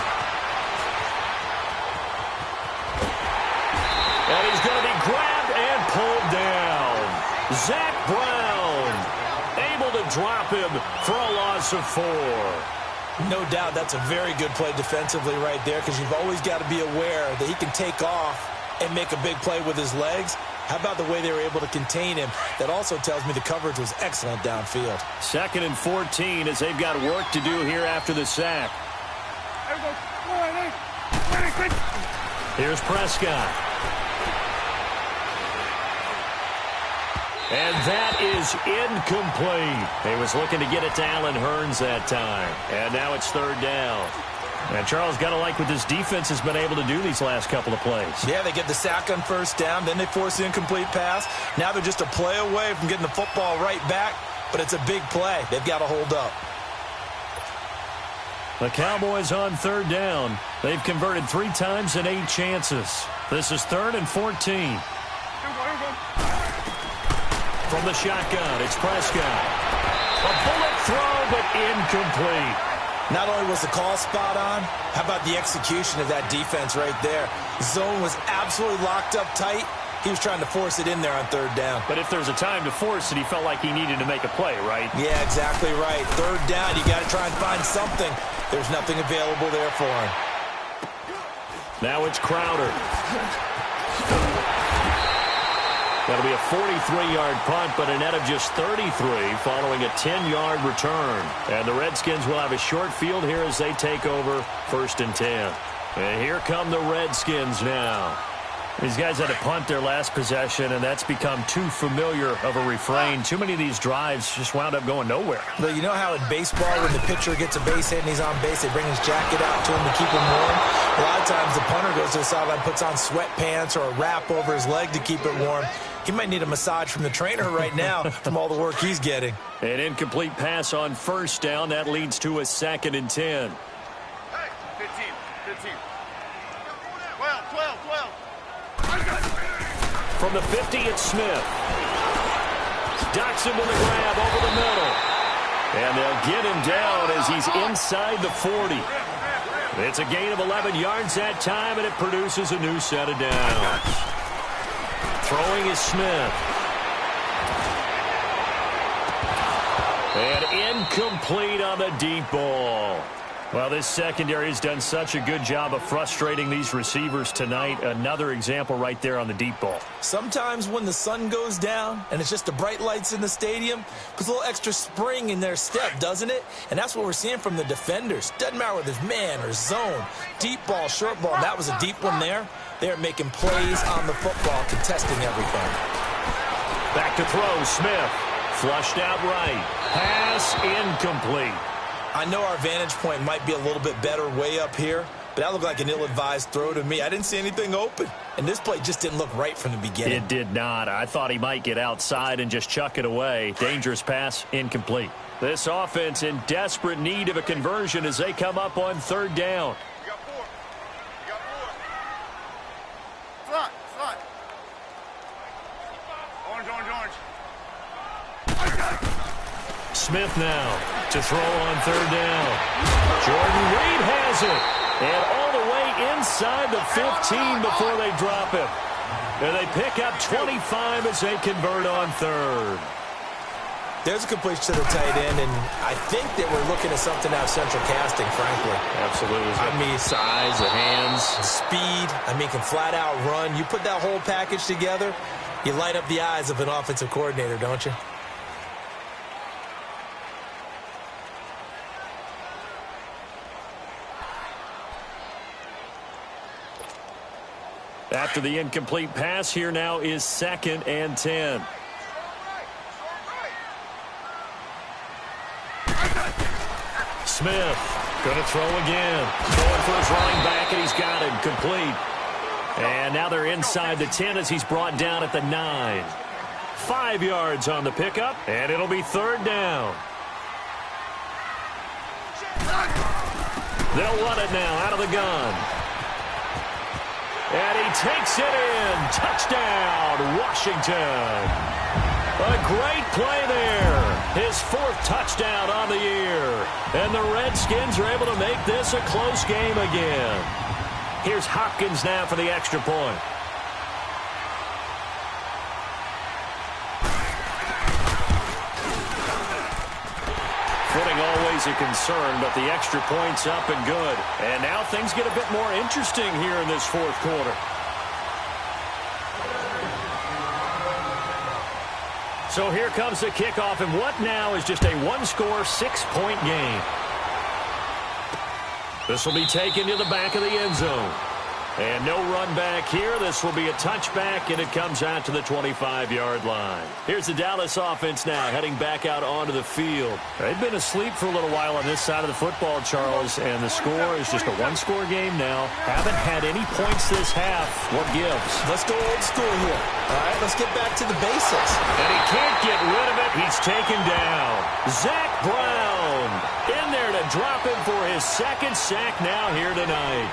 And he's going to be grabbed and pulled down. Zach Brown able to drop him for a loss of 4. No doubt that's a very good play defensively right there, because you've always got to be aware that he can take off and make a big play with his legs. How about the way they were able to contain him? That also tells me the coverage was excellent downfield. 2nd and 14 as they've got work to do here after the sack. Here's Prescott. And that is incomplete. He was looking to get it to Allen Hurns that time. And now it's 3rd down. And Charles, got to like what this defense has been able to do these last couple of plays. Yeah, they get the sack on 1st down, then they force the incomplete pass. Now they're just a play away from getting the football right back, but it's a big play. They've got to hold up. The Cowboys on 3rd down. They've converted 3 times and 8 chances. This is 3rd and 14. From the shotgun, it's Prescott. A bullet throw, but incomplete. Not only was the call spot on, how about the execution of that defense right there? Zone was absolutely locked up tight. He was trying to force it in there on 3rd down. But if there's a time to force it, he felt like he needed to make a play, right? Yeah, exactly right. 3rd down, you got to try and find something. There's nothing available there for him. Now it's Crowder. That'll be a 43-yard punt, but a net of just 33 following a 10-yard return. And the Redskins will have a short field here as they take over 1st and 10. And here come the Redskins now. These guys had to punt their last possession, and that's become too familiar of a refrain. Too many of these drives just wound up going nowhere. But you know how in baseball, when the pitcher gets a base hit and he's on base, they bring his jacket out to him to keep him warm? A lot of times the punter goes to the sideline, puts on sweatpants or a wrap over his leg to keep it warm. He might need a massage from the trainer right now from all the work he's getting. An incomplete pass on 1st down. That leads to a 2nd and 10. Hey, 15. 12. From the 50, it's Smith. Docks him with a grab over the middle. And they'll get him down as he's inside the 40. It's a gain of 11 yards that time, and it produces a new set of downs. Throwing is Smith. And incomplete on the deep ball. Well, this secondary has done such a good job of frustrating these receivers tonight. Another example right there on the deep ball. Sometimes when the sun goes down and it's just the bright lights in the stadium, puts a little extra spring in their step, doesn't it? And that's what we're seeing from the defenders. Doesn't matter whether it's man or zone, deep ball, short ball. That was a deep one there. They're making plays on the football, contesting everything. Back to throw, Smith. Flushed out right. Pass incomplete. I know our vantage point might be a little bit better way up here, but that looked like an ill-advised throw to me. I didn't see anything open, and this play just didn't look right from the beginning. It did not. I thought he might get outside and just chuck it away. Dangerous pass, incomplete. This offense in desperate need of a conversion as they come up on 3rd down. You got 4. Slide. Orange. Smith now to throw on 3rd down. Jordan Reed has it. And all the way inside the 15 before they drop it. And they pick up 25 as they convert on 3rd. There's a completion to the tight end, and I think that we're looking at something out of central casting, frankly. Absolutely. I mean, size, the hands. Speed. I mean, can flat out run. You put that whole package together, you light up the eyes of an offensive coordinator, don't you? After the incomplete pass, here now is 2nd and 10. Smith going to throw again. Going for his running back, and he's got it complete. And now they're inside the 10 as he's brought down at the 9. 5 yards on the pickup, and it'll be 3rd down. They'll run it now out of the gun. And he takes it in. Touchdown, Washington. A great play there. His 4th touchdown on the year. And the Redskins are able to make this a close game again. Here's Hopkins now for the extra point. Footing always a concern, but the extra point's up and good. And now things get a bit more interesting here in this 4th quarter. So here comes the kickoff, and what now is just a one-score, 6-point game. This will be taken to the back of the end zone. And no run back here. This will be a touchback, and it comes out to the 25-yard line. Here's the Dallas offense now heading back out onto the field. They've been asleep for a little while on this side of the football, Charles, and the score is just a one-score game now. Haven't had any points this half. What gives? Let's go old school here. All right, let's get back to the basics. And he can't get rid of it. He's taken down. Zach Brown in there to drop him for his second sack now here tonight.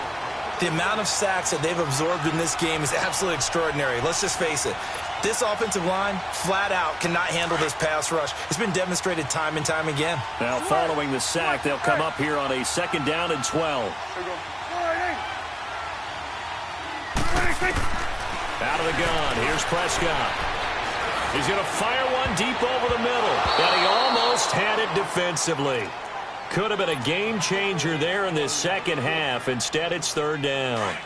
The amount of sacks that they've absorbed in this game is absolutely extraordinary. Let's just face it. This offensive line, flat out, cannot handle this pass rush. It's been demonstrated time and time again. Now, following the sack, they'll come up here on a 2nd down and 12. Out of the gun. Here's Prescott. He's going to fire one deep over the middle. And he almost had it defensively. Could have been a game changer there in this second half. Instead, it's 3rd down.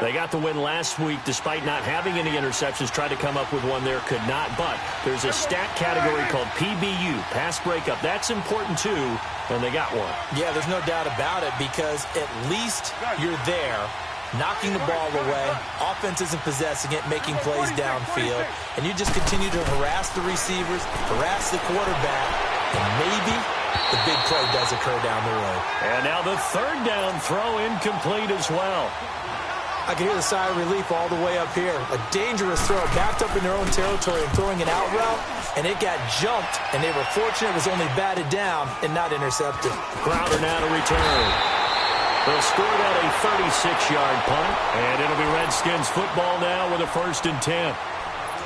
They got the win last week despite not having any interceptions. Tried to come up with one there, could not. But there's a stat category called PBU, pass breakup. That's important too, and they got one. Yeah, there's no doubt about it because at least you're there, knocking the ball away. Offense isn't possessing it, making plays downfield. And you just continue to harass the receivers, harass the quarterback, and maybe the big play does occur down the road. And now the 3rd down throw incomplete as well. I can hear the sigh of relief all the way up here. A dangerous throw, backed up in their own territory and throwing an out route, and it got jumped, and they were fortunate it was only batted down and not intercepted. Crowder now to return. They'll score that a 36-yard punt, and it'll be Redskins football now with a 1st and 10.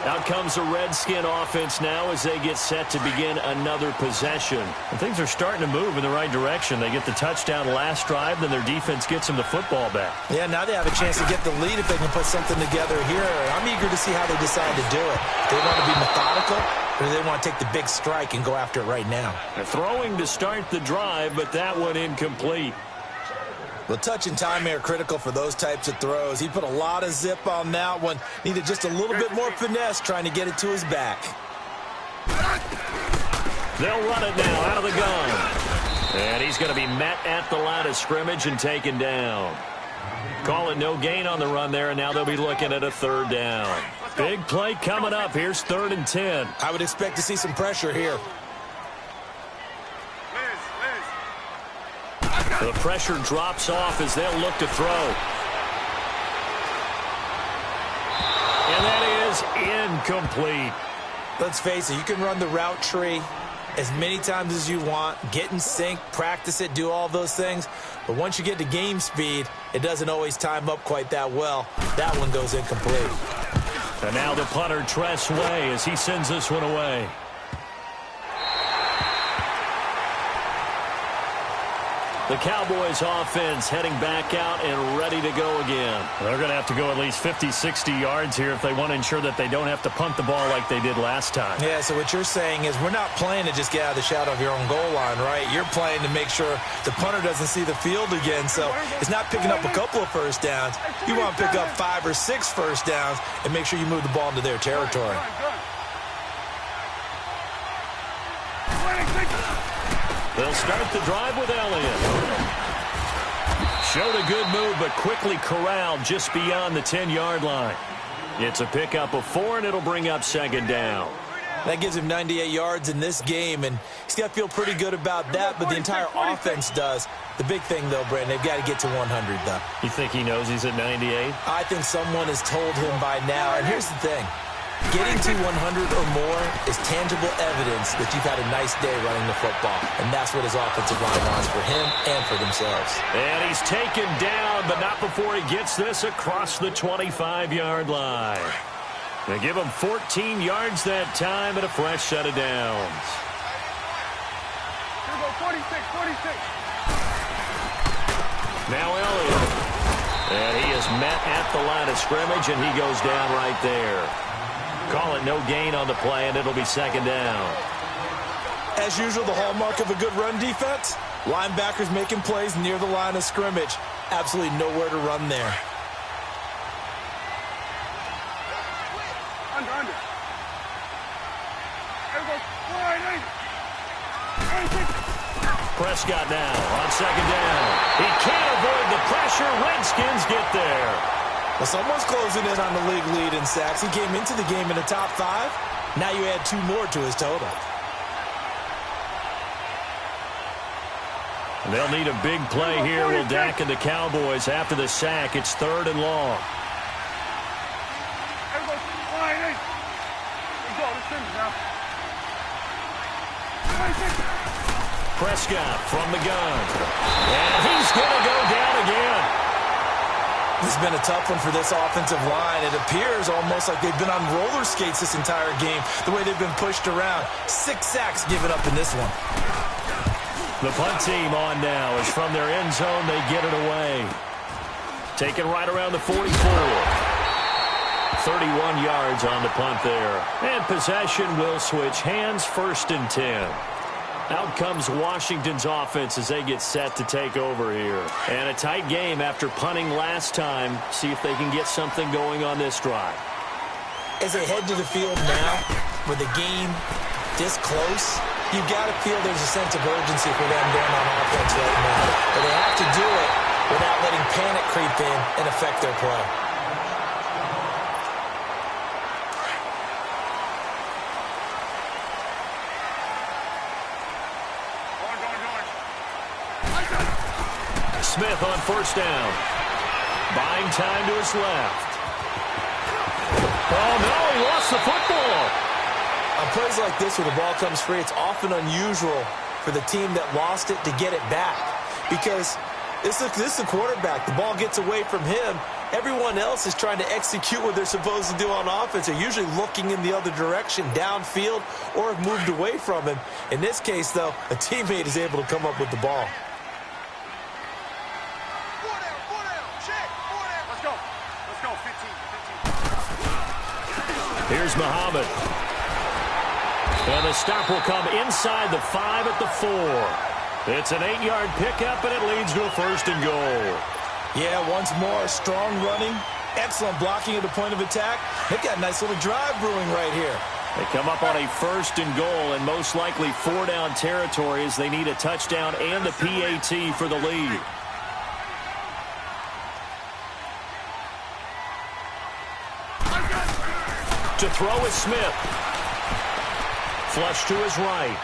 Out comes the Redskin offense now as they get set to begin another possession. And things are starting to move in the right direction. They get the touchdown last drive, then their defense gets them the football back. Yeah, now they have a chance to get the lead if they can put something together here. I'm eager to see how they decide to do it. Do they want to be methodical, or do they want to take the big strike and go after it right now? They're throwing to start the drive, but that one incomplete. Well, touch and timing are critical for those types of throws. He put a lot of zip on that one. Needed just a little bit more finesse trying to get it to his back. They'll run it now out of the gun. And he's going to be met at the line of scrimmage and taken down. Call it no gain on the run there, and now they'll be looking at a 3rd down. Big play coming up. Here's 3rd and 10. I would expect to see some pressure here. The pressure drops off as they'll look to throw. And that is incomplete. Let's face it, you can run the route tree as many times as you want, get in sync, practice it, do all those things. But once you get to game speed, it doesn't always time up quite that well. That one goes incomplete. And now the punter, Tress Way, as he sends this one away. The Cowboys offense heading back out and ready to go again. They're going to have to go at least 50, 60 yards here if they want to ensure that they don't have to punt the ball like they did last time. Yeah, so what you're saying is we're not playing to just get out of the shadow of your own goal line, right? You're playing to make sure the punter doesn't see the field again. So it's not picking up a couple of first downs. You want to pick up 5 or 6 first downs and make sure you move the ball into their territory. They'll start the drive with Elliott. Showed a good move, but quickly corralled just beyond the 10-yard line. It's a pickup of 4, and it'll bring up 2nd down. That gives him 98 yards in this game, and he's got to feel pretty good about that, but the entire offense does. The big thing, though, Brandon, they've got to get to 100, though. You think he knows he's at 98? I think someone has told him by now, and here's the thing. Getting to 100 or more is tangible evidence that you've had a nice day running the football. And that's what his offensive line wants for him and for themselves. And he's taken down, but not before he gets this across the 25-yard line. They give him 14 yards that time and a fresh set of downs. Here we go, 46. Now Elliott. And he is met at the line of scrimmage, and he goes down right there. Call it no gain on the play, and it'll be 2nd down. As usual, the hallmark of a good run defense, linebackers making plays near the line of scrimmage. Absolutely nowhere to run there. Under. Prescott now on second down. He can't avoid the pressure. Redskins get there. Well, someone's closing in on the league lead in sacks. He came into the game in the top 5. Now you add 2 more to his total. They'll need a big play here. Will Dak and the Cowboys after the sack. It's 3rd and long. Prescott from the gun. And he's going to go down again. This has been a tough one for this offensive line. It appears almost like they've been on roller skates this entire game, the way they've been pushed around. 6 sacks given up in this one. The punt team on now is from their end zone. They get it away. Taken right around the 44. 31 yards on the punt there. And possession will switch hands, 1st and 10. Out comes Washington's offense as they get set to take over here. And a tight game after punting last time. See if they can get something going on this drive. As they head to the field now, with the game this close, you've got to feel there's a sense of urgency for them going on offense right now. But they have to do it without letting panic creep in and affect their play. Smith on 1st down. Buying time to his left. Oh, no, he lost the football. On plays like this where the ball comes free, it's often unusual for the team that lost it to get it back. Because this is the quarterback. The ball gets away from him. Everyone else is trying to execute what they're supposed to do on offense. They're usually looking in the other direction, downfield, or have moved away from him. In this case, though, a teammate is able to come up with the ball. Here's Muhammad. And the stop will come inside the 5 at the 4. It's an 8-yard pickup, and it leads to a 1st and goal. Yeah, once more, strong running, excellent blocking at the point of attack. They've got a nice little drive brewing right here. They come up on a 1st and goal, and most likely 4-down territory as they need a touchdown and the PAT for the lead. To throw is Smith. Flush to his right.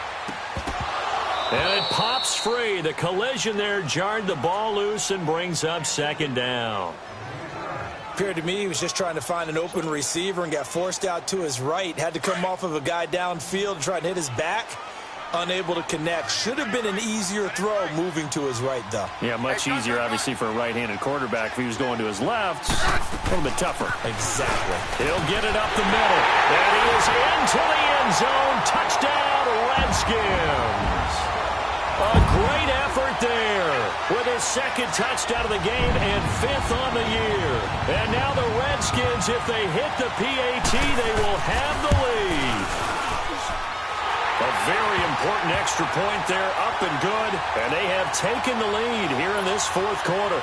And it pops free. The collision there jarred the ball loose and brings up 2nd down. Appeared to me he was just trying to find an open receiver and got forced out to his right. Had to come off of a guy downfield to try and hit his back. Unable to connect. Should have been an easier throw moving to his right, though. Yeah, much easier, obviously, for a right-handed quarterback. If he was going to his left, a little bit tougher. Exactly. He'll get it up the middle. And he is into the end zone. Touchdown, Redskins. A great effort there with his 2nd touchdown of the game and 5th on the year. And now the Redskins, if they hit the PAT, they will have the lead. A very important extra point there, up and good. And they have taken the lead here in this 4th quarter.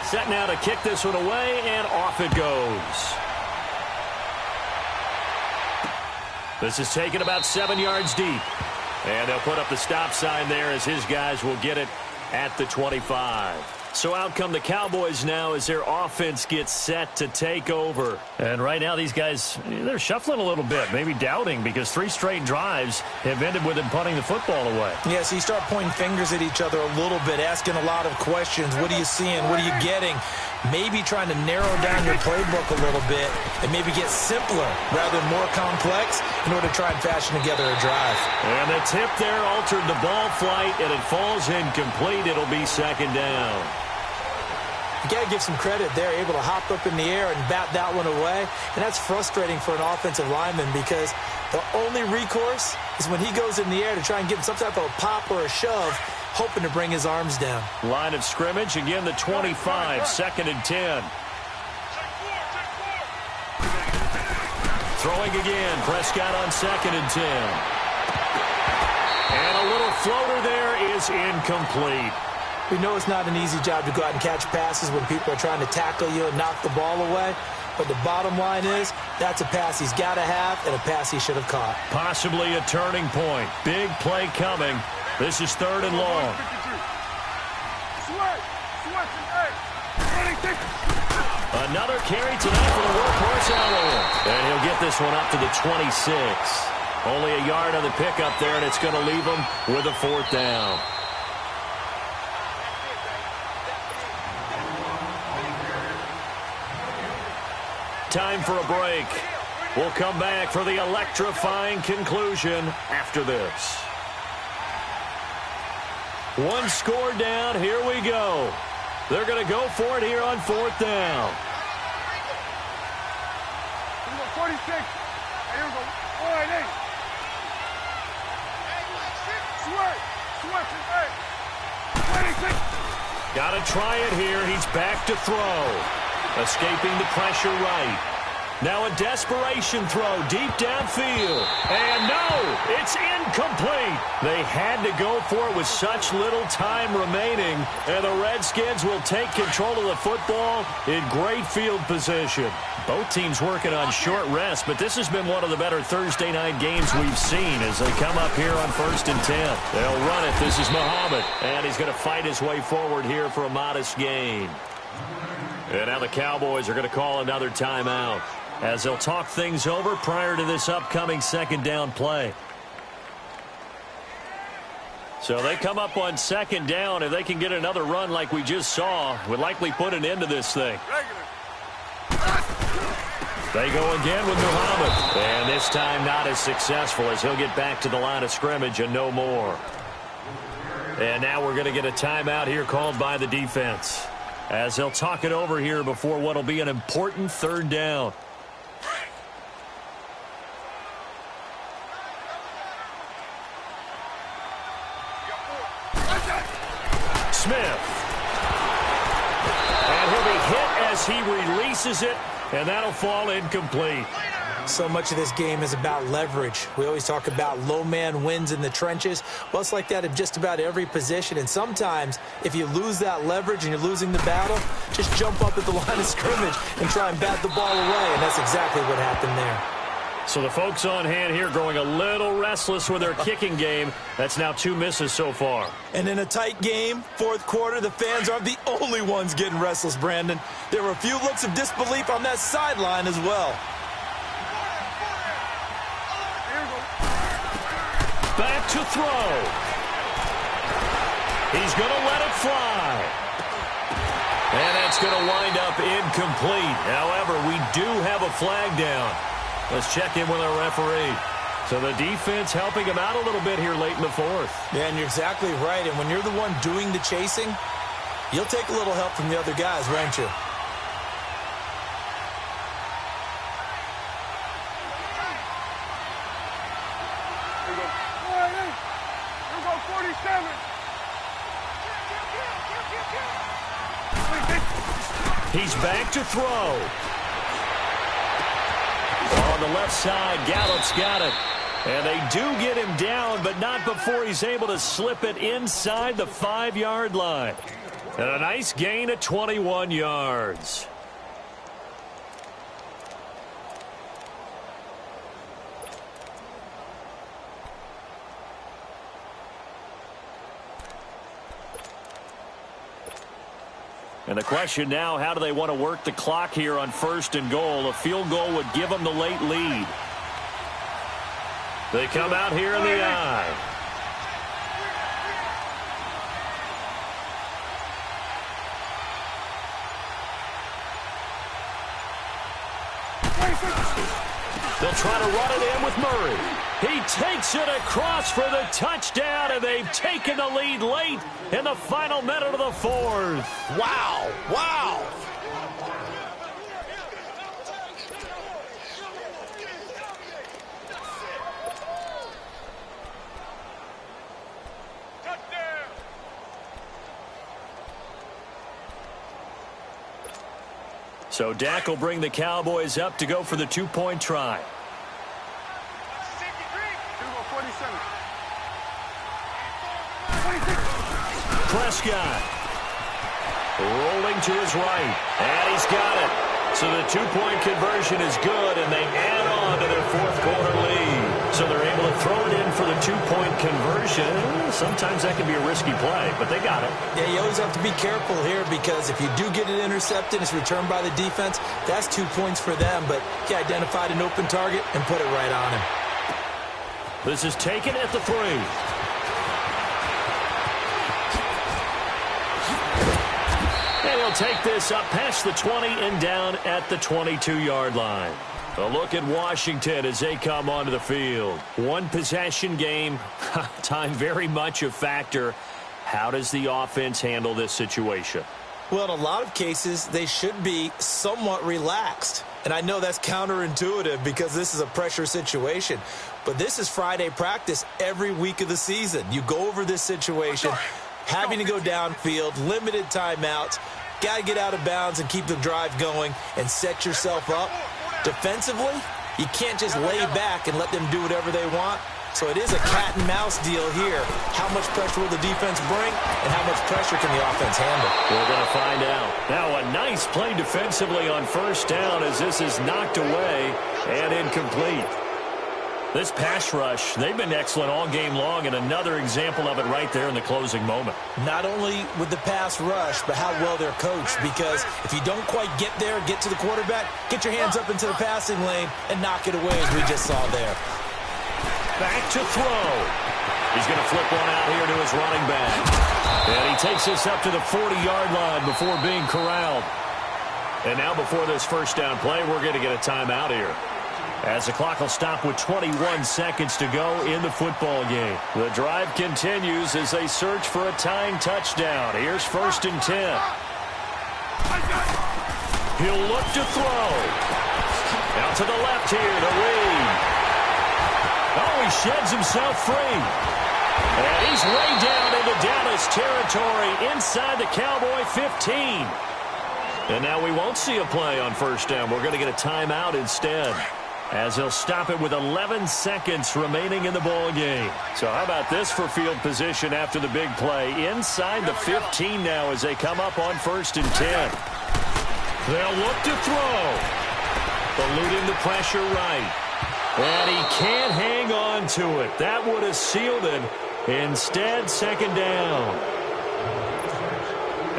Set now to kick this one away, and off it goes. This is taken about 7 yards deep. And they'll put up the stop sign there as his guys will get it at the 25. So out come the Cowboys now as their offense gets set to take over. And right now these guys, they're shuffling a little bit, maybe doubting, because 3 straight drives have ended with them punting the football away. Yeah, so you start pointing fingers at each other a little bit, asking a lot of questions. What are you seeing? What are you getting? Maybe trying to narrow down your playbook a little bit and maybe get simpler rather than more complex in order to try and fashion together a drive. And the tip there altered the ball flight, and it falls incomplete. It'll be 2nd down. You got to give some credit there, able to hop up in the air and bat that one away. And that's frustrating for an offensive lineman because the only recourse is when he goes in the air to try and get some type of a pop or a shove, hoping to bring his arms down. Line of scrimmage, again the 25, 2nd and 10. Throwing again, Prescott on 2nd and 10. And a little floater there is incomplete. We know it's not an easy job to go out and catch passes when people are trying to tackle you and knock the ball away. But the bottom line is, that's a pass he's got to have and a pass he should have caught. Possibly a turning point. Big play coming. This is 3rd and long. Another carry tonight for the workhorse Elliott. And he'll get this one up to the 26. Only a yard on the pickup there, and it's going to leave him with a 4th down. Time for a break. We'll come back for the electrifying conclusion after this. One score down. Here we go. They're going to go for it here on 4th down. 46. Here we go. All right, hey. Switch, 26. Got to try it here. He's back to throw. Escaping the pressure right. Now a desperation throw deep downfield. And no, it's incomplete. They had to go for it with such little time remaining. And the Redskins will take control of the football in great field position. Both teams working on short rest, but this has been one of the better Thursday night games we've seen as they come up here on 1st and 10. They'll run it. This is Muhammad. And he's going to fight his way forward here for a modest gain. And now the Cowboys are going to call another timeout as they'll talk things over prior to this upcoming 2nd down play. So they come up on 2nd down. If they can get another run like we just saw, would likely put an end to this thing. They go again with Muhammad. And this time not as successful as he'll get back to the line of scrimmage and no more. And now we're going to get a timeout here called by the defense as they'll talk it over here before what will be an important 3rd down. Smith. And he'll be hit as he releases it, and that'll fall incomplete. So much of this game is about leverage. We always talk about low man wins in the trenches. Well, it's like that in just about every position. And sometimes, if you lose that leverage and you're losing the battle, just jump up at the line of scrimmage and try and bat the ball away. And that's exactly what happened there. So the folks on hand here growing a little restless with their kicking game. That's now 2 misses so far. And in a tight game, 4th quarter, the fans aren't the only ones getting restless, Brandon. There were a few looks of disbelief on that sideline as well. Back to throw. He's going to let it fly. And that's going to wind up incomplete. However, we do have a flag down. Let's check in with our referee. So the defense helping him out a little bit here late in the 4th. Yeah, and you're exactly right. And when you're the one doing the chasing, you'll take a little help from the other guys, won't you? He's back to throw. On the left side, Gallup's got it. And they do get him down, but not before he's able to slip it inside the 5-yard line. And a nice gain of 21 yards. And the question now, how do they want to work the clock here on 1st and goal? A field goal would give them the late lead. They come out here in the eye. They'll try to run it in with Murray. He takes it across for the touchdown, and they've taken the lead late in the final minute of the 4th. Wow! Wow! So Dak will bring the Cowboys up to go for the 2-point try. Prescott rolling to his right, and he's got it. So the two-point conversion is good, and they add on to their fourth quarter lead. So they're able to throw it in for the two-point conversion. Sometimes that can be a risky play, but they got it. Yeah, you always have to be careful here because if you do get it intercepted, it's returned by the defense, that's 2 points for them. But he identified an open target and put it right on him. This is taken at the 3. And he'll take this up past the 20 and down at the 22-yard line. A look at Washington as they come onto the field. One possession game. Time very much a factor. How does the offense handle this situation? Well, in a lot of cases, they should be somewhat relaxed. And I know that's counterintuitive because this is a pressure situation. But this is Friday practice every week of the season. You go over this situation, having to go downfield, limited timeouts, got to get out of bounds and keep the drive going and set yourself up. Defensively, you can't just lay back and let them do whatever they want. So it is a cat-and-mouse deal here. How much pressure will the defense bring, and how much pressure can the offense handle? We're going to find out. Now a nice play defensively on first down as this is knocked away and incomplete. This pass rush, they've been excellent all game long, and another example of it right there in the closing moment. Not only with the pass rush, but how well they're coached, because if you don't quite get there, get to the quarterback, get your hands up into the passing lane and knock it away as we just saw there. Back to throw. He's going to flip one out here to his running back. And he takes this up to the 40-yard line before being corralled. And now before this first down play, we're going to get a timeout here, as the clock will stop with 21 seconds to go in the football game. The drive continues as they search for a tying touchdown. Here's 1st and 10. He'll look to throw. Out to the left here to Reed. Oh, he sheds himself free. And he's way down into Dallas territory inside the Cowboy 15. And now we won't see a play on first down. We're going to get a timeout instead, as he'll stop it with 11 seconds remaining in the ball game. So how about this for field position after the big play? Inside the 15 now as they come up on 1st and 10. They'll look to throw. Eluding the pressure right. And he can't hang on to it. That would have sealed it. Instead, 2nd down.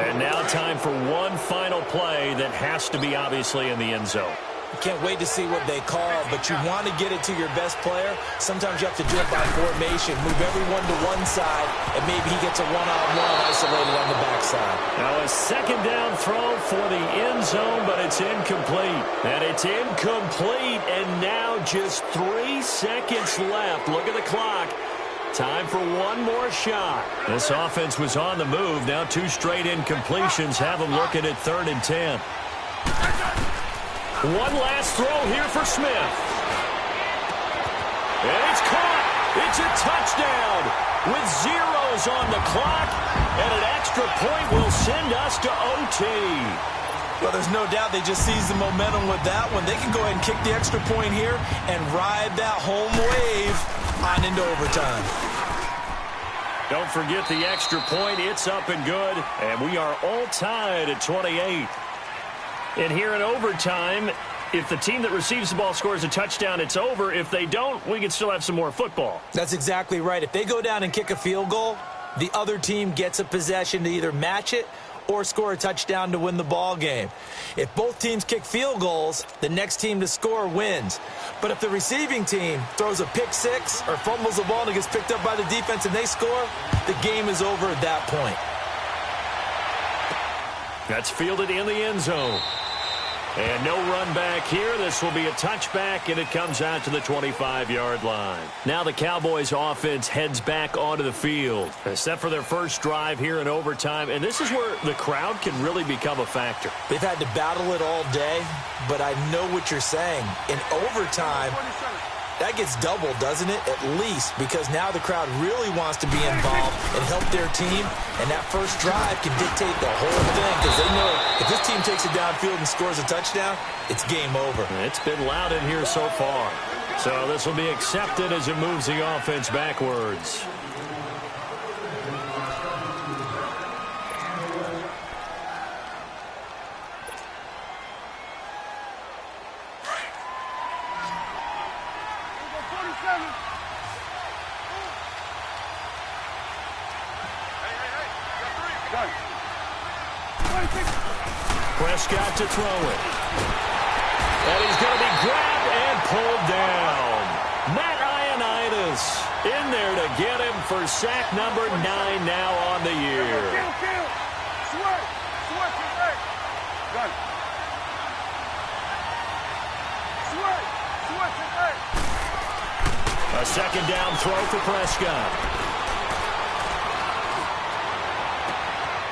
And now time for one final play that has to be obviously in the end zone. You can't wait to see what they call, but you want to get it to your best player. Sometimes you have to do it by formation, move everyone to one side, and maybe he gets a one-on-one isolated on the backside. Now a 2nd down throw for the end zone, but it's incomplete. And it's incomplete, and now just 3 seconds left. Look at the clock. Time for one more shot. This offense was on the move. Now 2 straight incompletions have them looking at 3rd and 10. One last throw here for Smith. And it's caught. It's a touchdown with zeros on the clock. And an extra point will send us to OT. Well, there's no doubt they just seized the momentum with that one. They can go ahead and kick the extra point here and ride that home wave on into overtime. Don't forget the extra point. It's up and good. And we are all tied at 28. And here in overtime, if the team that receives the ball scores a touchdown, it's over. If they don't, we can still have some more football. That's exactly right. If they go down and kick a field goal, the other team gets a possession to either match it or score a touchdown to win the ball game. If both teams kick field goals, the next team to score wins. But if the receiving team throws a pick six or fumbles the ball and it gets picked up by the defense and they score, the game is over at that point. That's fielded in the end zone. And no run back here. This will be a touchback, and it comes out to the 25-yard line. Now the Cowboys offense heads back onto the field, except for their first drive here in overtime. And this is where the crowd can really become a factor. They've had to battle it all day, but I know what you're saying. In overtime, that gets doubled, doesn't it? At least, because now the crowd really wants to be involved and help their team, and that first drive can dictate the whole thing, because they know if this team takes it downfield and scores a touchdown, it's game over. It's been loud in here so far. So this will be accepted as it moves the offense backwards. Done. 26. Prescott to throw it. And he's going to be grabbed and pulled down. Matt Ioannidis in there to get him for sack number 9 now on the year. Kill. Switch it back. Done. Switch it back. A second down throw for Prescott.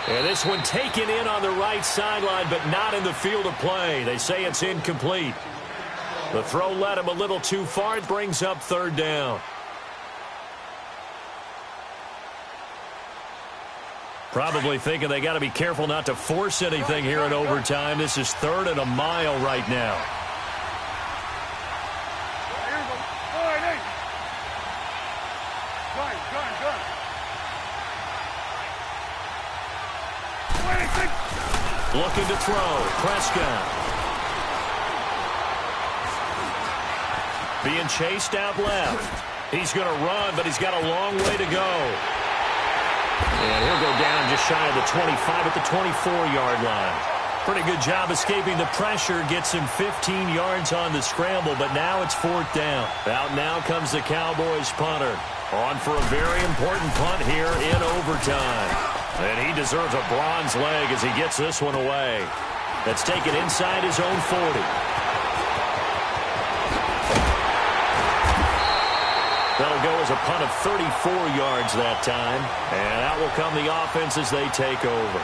And this one taken in on the right sideline, but not in the field of play. They say it's incomplete. The throw led him a little too far. It brings up third down. Probably thinking they got to be careful not to force anything here in overtime. This is 3rd and a mile right now. Here we go. 4-8. Gun. 26. Looking to throw. Prescott. Being chased out left. He's going to run, but he's got a long way to go. And he'll go down just shy of the 25 at the 24-yard line. Pretty good job escaping the pressure. Gets him 15 yards on the scramble, but now it's 4th down. Out now comes the Cowboys punter. On for a very important punt here in overtime. And he deserves a bronze leg as he gets this one away. That's taken inside his own 40. That'll go as a punt of 34 yards that time. And out will come the offense as they take over.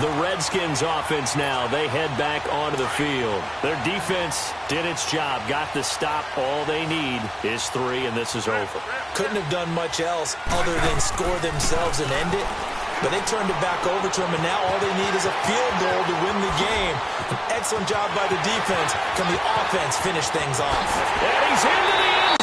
The Redskins offense now, they head back onto the field. Their defense did its job, got the stop. All they need is 3, and this is over. Couldn't have done much else other than score themselves and end it. But they turned it back over to him, and now all they need is a field goal to win the game. An excellent job by the defense. Can the offense finish things off? And he's into the end